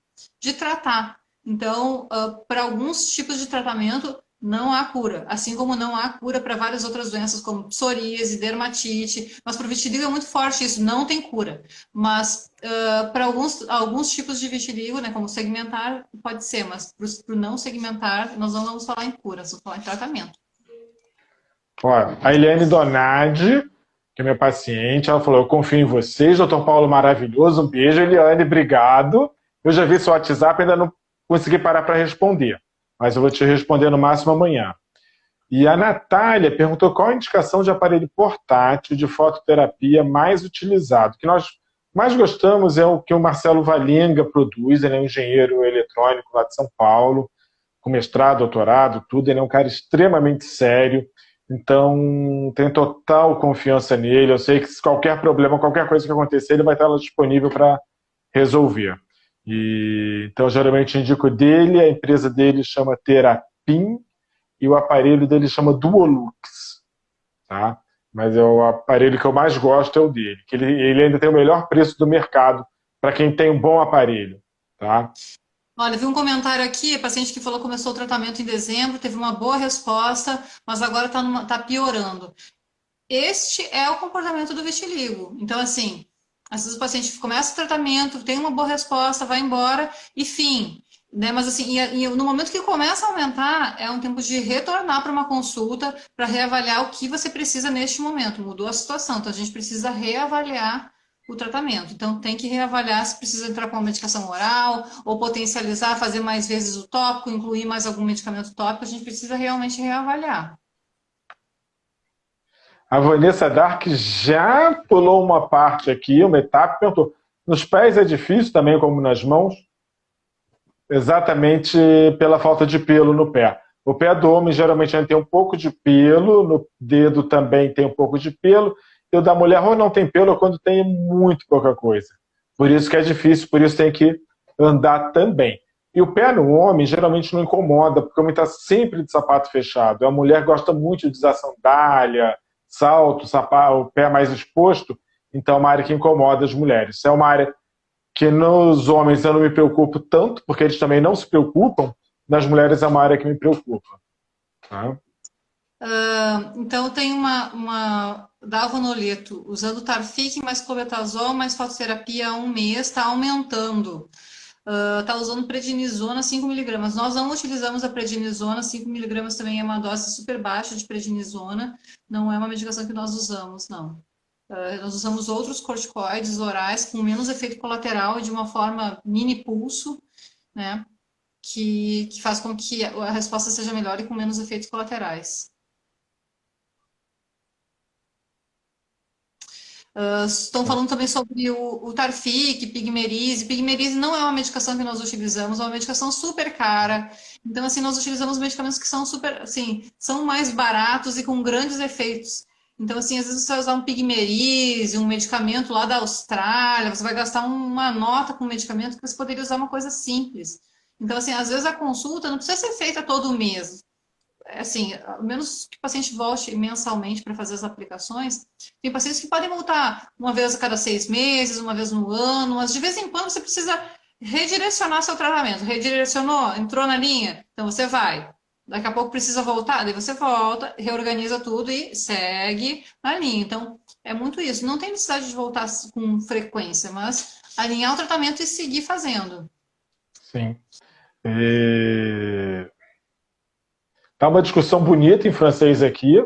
tratar. Então, para alguns tipos de tratamento, não há cura, assim como não há cura para várias outras doenças, como psoríase, dermatite, mas para o vitiligo é muito forte isso, não tem cura. Mas para alguns tipos de vitiligo, né, como segmentar, pode ser, mas para o não segmentar, nós não vamos falar em cura, vamos falar em tratamento. Olha, a Eliane Donadi, que é minha paciente, ela falou, eu confio em vocês, doutor Paulo maravilhoso, um beijo, Eliane, obrigado. Eu já vi seu WhatsApp, ainda não consegui parar para responder, mas eu vou te responder no máximo amanhã. E a Natália perguntou qual a indicação de aparelho portátil de fototerapia mais utilizado. O que nós mais gostamos é o que o Marcelo Valenga produz, ele é um engenheiro eletrônico lá de São Paulo, com mestrado, doutorado, tudo, ele é um cara extremamente sério, Então, tenho total confiança nele. Eu sei que se qualquer problema, qualquer coisa que acontecer, ele vai estar lá disponível para resolver. Então, geralmente indico dele, a empresa dele chama Terapim e o aparelho dele chama Duolux, tá? Mas o aparelho que eu mais gosto é o dele, que ele ainda tem o melhor preço do mercado para quem tem um bom aparelho, tá? Olha, vi um comentário aqui, paciente que falou que começou o tratamento em dezembro, teve uma boa resposta, mas agora está piorando. Este é o comportamento do vitiligo. Então, assim, às vezes o paciente começa o tratamento, tem uma boa resposta, vai embora e fim. Né? Mas assim, no momento que começa a aumentar, é um tempo de retornar para uma consulta para reavaliar o que você precisa neste momento. Mudou a situação, então a gente precisa reavaliar o tratamento. Então tem que reavaliar se precisa entrar com uma medicação oral ou potencializar, fazer mais vezes o tópico, incluir mais algum medicamento tópico, a gente precisa realmente reavaliar. A Vanessa Dark já pulou uma parte aqui, uma etapa, perguntou, nos pés é difícil também como nas mãos? Exatamente pela falta de pelo no pé. O pé do homem geralmente tem um pouco de pelo, no dedo também tem um pouco de pelo, e o da mulher ou não tem pelo ou quando tem muito pouca coisa. Por isso que é difícil, por isso tem que andar também. E o pé no homem geralmente não incomoda, porque o homem está sempre de sapato fechado. A mulher gosta muito de usar sandália, salto, sapato, o pé mais exposto, então é uma área que incomoda as mulheres. Isso é uma área que nos homens eu não me preocupo tanto, porque eles também não se preocupam, nas mulheres é uma área que me preocupa. Tá? Então tem uma Dalvanoleto, usando Tarfic mais clobetasol mais fototerapia há um mês, está aumentando. Está usando prednisona 5 mg. Nós não utilizamos a prednisona, 5 mg também é uma dose super baixa de prednisona, não é uma medicação que nós usamos, não. Nós usamos outros corticoides orais com menos efeito colateral e de uma forma mini pulso, né, que faz com que a resposta seja melhor e com menos efeitos colaterais. Estão falando também sobre o Tarfic, Pigmerise. Pigmerise não é uma medicação que nós utilizamos, é uma medicação super cara. Então, assim, nós utilizamos medicamentos que são super, assim, são mais baratos e com grandes efeitos. Então, assim, às vezes você vai usar um Pigmerise, um medicamento lá da Austrália, você vai gastar uma nota com um medicamento que você poderia usar uma coisa simples. Então, assim, às vezes a consulta não precisa ser feita todo mês. Assim, a menos que o paciente volte mensalmente para fazer as aplicações, tem pacientes que podem voltar uma vez a cada 6 meses, uma vez no ano, mas de vez em quando você precisa redirecionar seu tratamento. Redirecionou, entrou na linha, então você vai. Daqui a pouco precisa voltar, daí você volta, reorganiza tudo e segue na linha. Então, é muito isso. Não tem necessidade de voltar com frequência, mas alinhar o tratamento e seguir fazendo. Sim. Tá uma discussão bonita em francês aqui.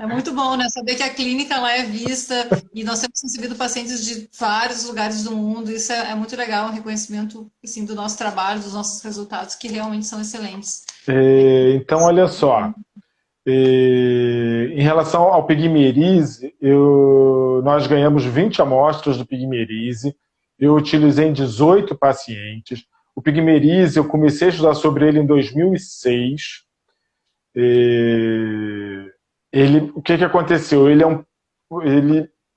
É muito bom, né? Saber que a clínica ela é vista e nós temos recebido pacientes de vários lugares do mundo. Isso é muito legal, um reconhecimento assim, do nosso trabalho, dos nossos resultados, que realmente são excelentes. Então, olha só. Em relação ao Pigmerise, nós ganhamos 20 amostras do Pigmerise. Eu utilizei em 18 pacientes. O Pigmerise, eu comecei a estudar sobre ele em 2006. O que aconteceu?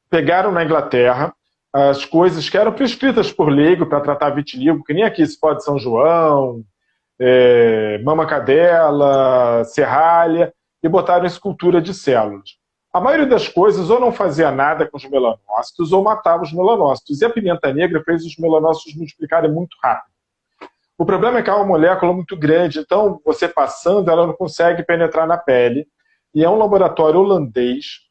Pegaram na Inglaterra as coisas que eram prescritas por leigo para tratar vitiligo, que nem aqui, Cipó de São João, mama cadela, serralha, e botaram escultura de células. A maioria das coisas ou não fazia nada com os melanócitos ou matava os melanócitos. E a pimenta negra fez os melanócitos multiplicarem muito rápido. O problema é que é uma molécula muito grande, então você passando, ela não consegue penetrar na pele. E é um laboratório holandês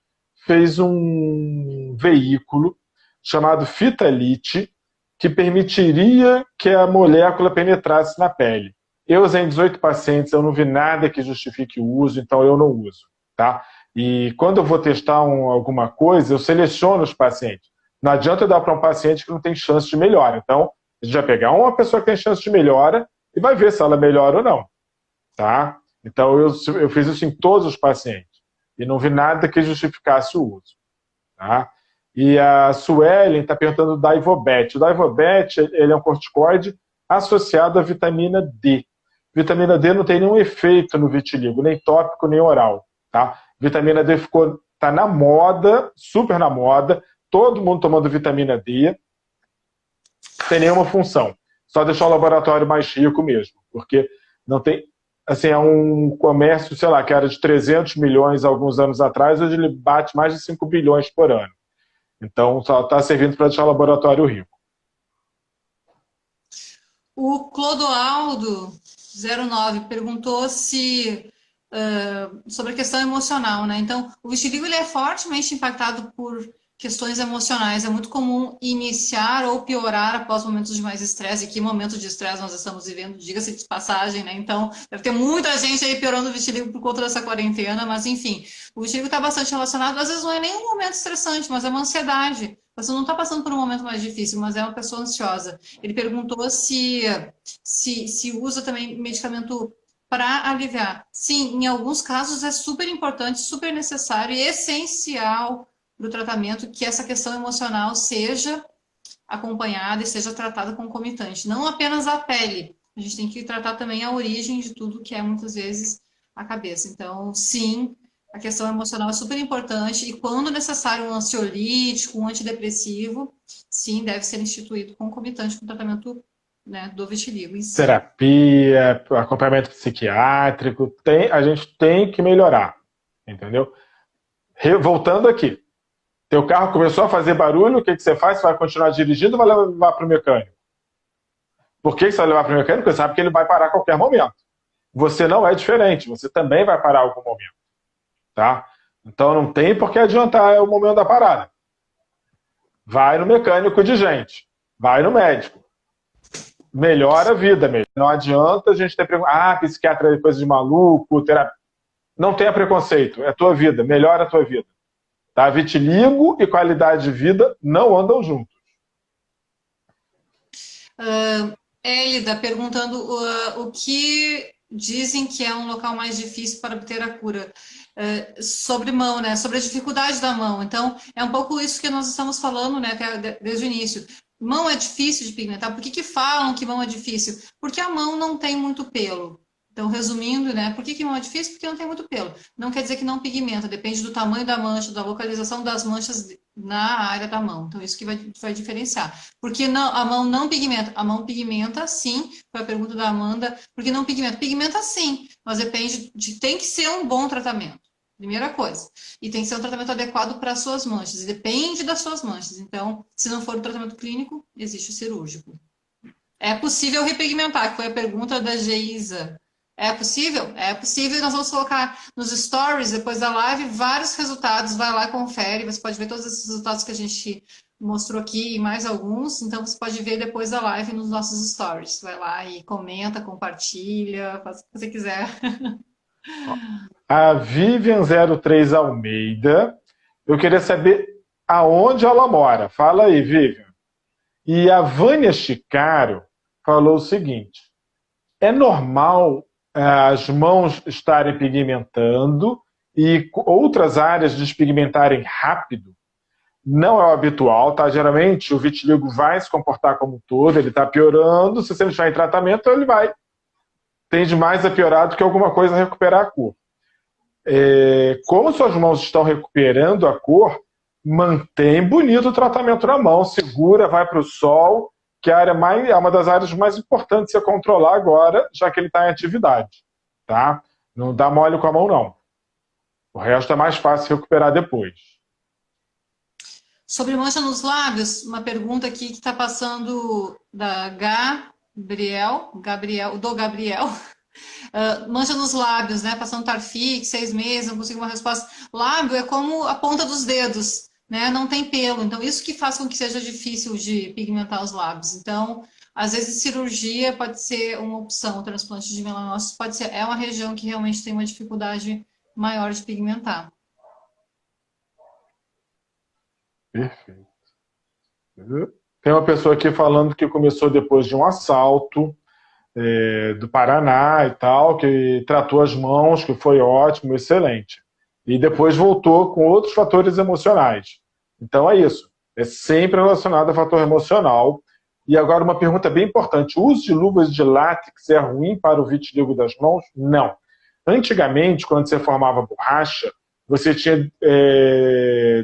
fez um veículo chamado Fitalite que permitiria que a molécula penetrasse na pele. Eu usei em 18 pacientes, eu não vi nada que justifique o uso, então eu não uso. Tá? E quando eu vou testar alguma coisa, eu seleciono os pacientes. Não adianta eu dar para um paciente que não tem chance de melhora. Então, a gente vai pegar uma pessoa que tem chance de melhora e vai ver se ela melhora ou não. Tá? Então, eu fiz isso em todos os pacientes. E não vi nada que justificasse o uso. Tá? E a Suelen está perguntando do Daivobet. O Daivobet ele é um corticoide associado à vitamina D. Vitamina D não tem nenhum efeito no vitiligo, nem tópico, nem oral. Tá? Vitamina D está na moda, super na moda, todo mundo tomando vitamina D, sem nenhuma função. Só deixar o laboratório mais rico mesmo, porque não tem... Assim, é um comércio, sei lá, que era de 300 milhões alguns anos atrás, hoje ele bate mais de 5 bilhões por ano. Então, só está servindo para deixar o laboratório rico. O Clodoaldo 09 perguntou se sobre a questão emocional, né? Então, o vitiligo ele é fortemente impactado por questões emocionais. É muito comum iniciar ou piorar após momentos de mais estresse. E que momento de estresse nós estamos vivendo, diga-se de passagem, né? Então, deve ter muita gente aí piorando o vitiligo por conta dessa quarentena, mas enfim, o vitiligo está bastante relacionado, às vezes não é nem um momento estressante, mas é uma ansiedade. Você não está passando por um momento mais difícil, mas é uma pessoa ansiosa. Ele perguntou se usa também medicamento para aliviar. Sim, em alguns casos é super importante, super necessário e essencial do tratamento que essa questão emocional seja acompanhada e seja tratada concomitante. Não apenas a pele, a gente tem que tratar também a origem de tudo, que é muitas vezes a cabeça. Então, sim, a questão emocional é super importante e quando necessário um ansiolítico, um antidepressivo, sim, deve ser instituído concomitante com o tratamento, né, do vitiligo em si. Terapia, acompanhamento psiquiátrico, a gente tem que melhorar, entendeu? Voltando aqui. Teu carro começou a fazer barulho, o que você faz? Você vai continuar dirigindo ou vai levar para o mecânico? Por que você vai levar para o mecânico? Porque sabe que ele vai parar a qualquer momento. Você não é diferente, você também vai parar a algum momento. Tá? Então não tem por que adiantar o momento da parada. Vai no mecânico de gente, vai no médico. Melhora a vida mesmo. Não adianta a gente ter preconceito. Psiquiatra é coisa de maluco, terapia. Não tenha preconceito, é a tua vida, melhora a tua vida. Tá? Vitiligo e qualidade de vida não andam juntos. Élida perguntando o que dizem que é um local mais difícil para obter a cura. Sobre mão, né? Sobre a dificuldade da mão. Então, é um pouco isso que nós estamos falando, né? Desde o início. Mão é difícil de pigmentar. Por que falam que mão é difícil? Porque a mão não tem muito pelo. Então, resumindo, né? Por que mão é difícil? Porque não tem muito pelo. Não quer dizer que não pigmenta, depende do tamanho da mancha, da localização das manchas na área da mão. Então, isso que vai diferenciar. Porque não, a mão não pigmenta. A mão pigmenta, sim. Foi a pergunta da Amanda. Por que não pigmenta? Pigmenta, sim. Mas depende tem que ser um bom tratamento. Primeira coisa. E tem que ser um tratamento adequado para as suas manchas. Depende das suas manchas. Então, se não for um tratamento clínico, existe o cirúrgico. É possível repigmentar, que foi a pergunta da Geisa. É possível? É possível e nós vamos colocar nos stories, depois da live, vários resultados. Vai lá, confere, você pode ver todos esses resultados que a gente mostrou aqui e mais alguns. Então, você pode ver depois da live nos nossos stories. Vai lá e comenta, compartilha, faz o que você quiser. A Vivian03 Almeida, eu queria saber aonde ela mora. Fala aí, Vivian. E a Vânia Chicaro falou o seguinte: é normal as mãos estarem pigmentando e outras áreas despigmentarem rápido? Não é o habitual, tá? Geralmente o vitiligo vai se comportar como um todo, ele está piorando, se você não estiver em tratamento, ele vai. Tende mais a piorar do que alguma coisa a recuperar a cor. Como suas mãos estão recuperando a cor, mantém bonito o tratamento na mão, segura, vai para o sol, que é uma das áreas mais importantes de você controlar agora, já que ele está em atividade. Tá? Não dá mole com a mão, não. O resto é mais fácil recuperar depois. Sobre mancha nos lábios, uma pergunta aqui que está passando da Gabriel. Mancha nos lábios, né? Passando Tarfix, 6 meses, não consigo uma resposta. Lábio é como a ponta dos dedos, né? Não tem pelo. Então, isso que faz com que seja difícil de pigmentar os lábios. Então, às vezes, cirurgia pode ser uma opção. O transplante de melanócitos pode ser. É uma região que realmente tem uma dificuldade maior de pigmentar. Perfeito. Tem uma pessoa aqui falando que começou depois de um assalto do Paraná e tal, que tratou as mãos, que foi ótimo, excelente. E depois voltou com outros fatores emocionais. Então é isso. É sempre relacionado a fator emocional. E agora uma pergunta bem importante. O uso de luvas de látex é ruim para o vitiligo das mãos? Não. Antigamente, quando você formava borracha, você tinha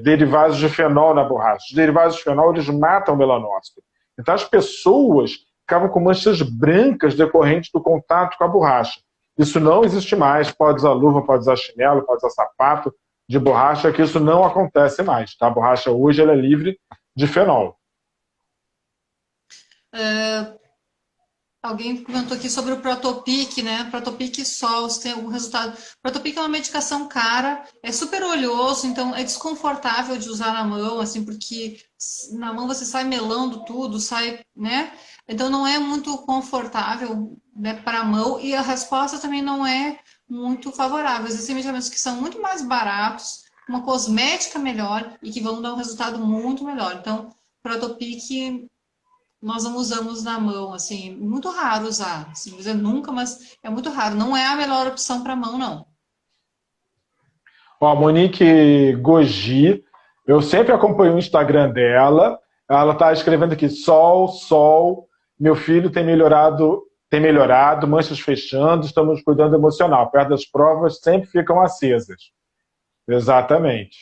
derivados de fenol na borracha. Os derivados de fenol, eles matam o melanócito. Então as pessoas ficavam com manchas brancas decorrentes do contato com a borracha. Isso não existe mais. Pode usar luva, pode usar chinelo, pode usar sapato de borracha, que isso não acontece mais. Tá? A borracha hoje ela é livre de fenol. Alguém comentou aqui sobre o Protopic, né? Protopic Sol, se tem algum resultado. Protopic é uma medicação cara, é super oleoso, então é desconfortável de usar na mão, assim, porque na mão você sai melando tudo, sai, né? Então não é muito confortável, né, para a mão, e a resposta também não é muito favorável. Existem medicamentos que são muito mais baratos, uma cosmética melhor e que vão dar um resultado muito melhor. Então, Protopic nós não usamos na mão, assim, muito raro usar, assim, dizer nunca, mas é muito raro. Não é a melhor opção para mão, não. Ó, a Monique Gogi, eu sempre acompanho o Instagram dela, ela está escrevendo aqui, sol, meu filho tem melhorado, manchas fechando, estamos cuidando emocional, perto das provas sempre ficam acesas. Exatamente.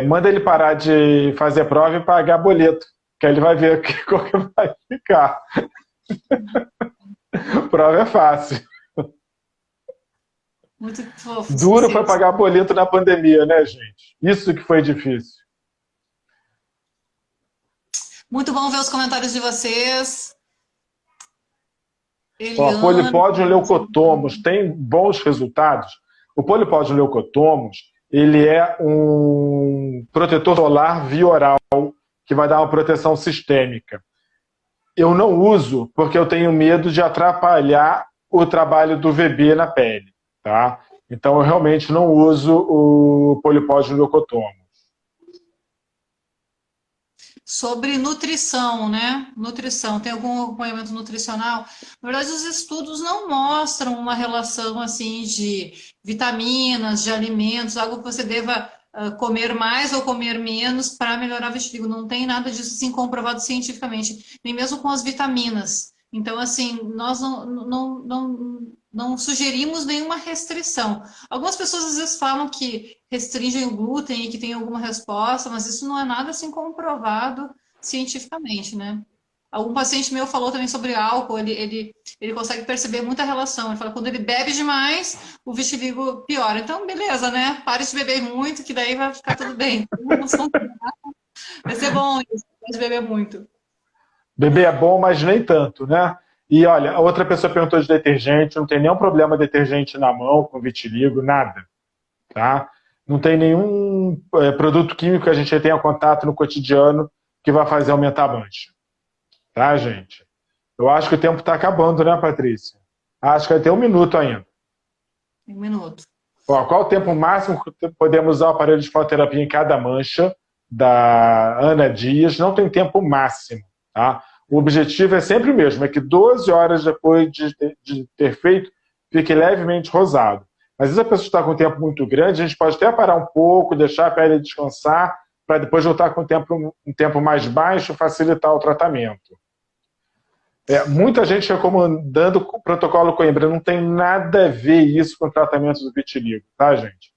Manda ele parar de fazer prova e pagar boleto, que aí ele vai ver como que vai ficar. Prova é fácil. Muito fofo. Duro foi pagar boleto na pandemia, né, gente? Isso que foi difícil. Muito bom ver os comentários de vocês. Ó, polipódio leucotomos tem bons resultados. O polipódio leucotomos, ele é um protetor solar via oral, que vai dar uma proteção sistêmica. Eu não uso porque eu tenho medo de atrapalhar o trabalho do VB na pele, tá? Então eu realmente não uso o polipódio leucotomos. Sobre nutrição, né? Nutrição, tem algum acompanhamento nutricional? Na verdade, os estudos não mostram uma relação assim de vitaminas, de alimentos, algo que você deva comer mais ou comer menos para melhorar o vitiligo. Não tem nada disso assim comprovado cientificamente, nem mesmo com as vitaminas. Então, assim, nós não sugerimos nenhuma restrição. Algumas pessoas às vezes falam que restringem o glúten e que tem alguma resposta, mas isso não é nada assim comprovado cientificamente, né? Algum paciente meu falou também sobre álcool, ele consegue perceber muita relação. Ele fala que quando ele bebe demais, o vitiligo piora. Então, beleza, né? Pare de beber muito, que daí vai ficar tudo bem. Vai ser bom isso, de beber muito. Beber é bom, mas nem tanto, né? E olha, a outra pessoa perguntou de detergente, não tem nenhum problema detergente na mão com vitiligo, nada, tá? Não tem nenhum produto químico que a gente tenha contato no cotidiano que vai fazer aumentar a mancha. Tá, gente? Eu acho que o tempo está acabando, né, Patrícia? Acho que vai ter 1 minuto ainda. 1 minuto. Ó, qual o tempo máximo que podemos usar o aparelho de fototerapia em cada mancha? Da Ana Dias. Não tem tempo máximo, tá? O objetivo é sempre o mesmo, é que 12 horas depois de ter feito, fique levemente rosado. Mas às vezes a pessoa está com um tempo muito grande, a gente pode até parar um pouco, deixar a pele descansar, para depois voltar com um tempo mais baixo, facilitar o tratamento. Muita gente recomendando o protocolo Coimbra. Não tem nada a ver isso com o tratamento do vitiligo, tá, gente?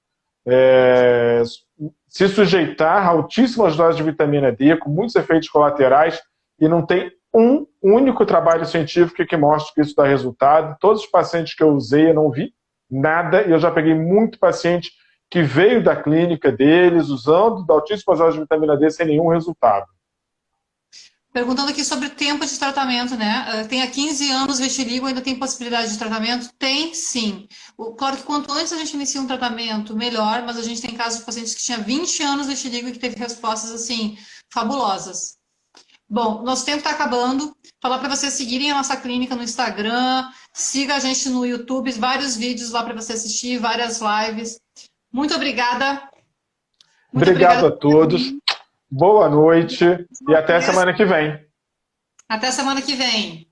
Se sujeitar a altíssimas doses de vitamina D, com muitos efeitos colaterais, e não tem um único trabalho científico que mostre que isso dá resultado. Todos os pacientes que eu usei, eu não vi nada, e eu já peguei muito paciente que veio da clínica deles, usando altíssimas doses de vitamina D sem nenhum resultado. Perguntando aqui sobre o tempo de tratamento, né? Tem há 15 anos vitiligo, ainda tem possibilidade de tratamento? Tem, sim. Claro que quanto antes a gente inicia um tratamento, melhor, mas a gente tem casos de pacientes que tinham 20 anos de vitiligo e que teve respostas, assim, fabulosas. Bom, nosso tempo está acabando. Falar para vocês seguirem a nossa clínica no Instagram, siga a gente no YouTube, vários vídeos lá para você assistir, várias lives. Muito obrigada. Obrigado a todos. Boa noite e até semana que vem. Até semana que vem.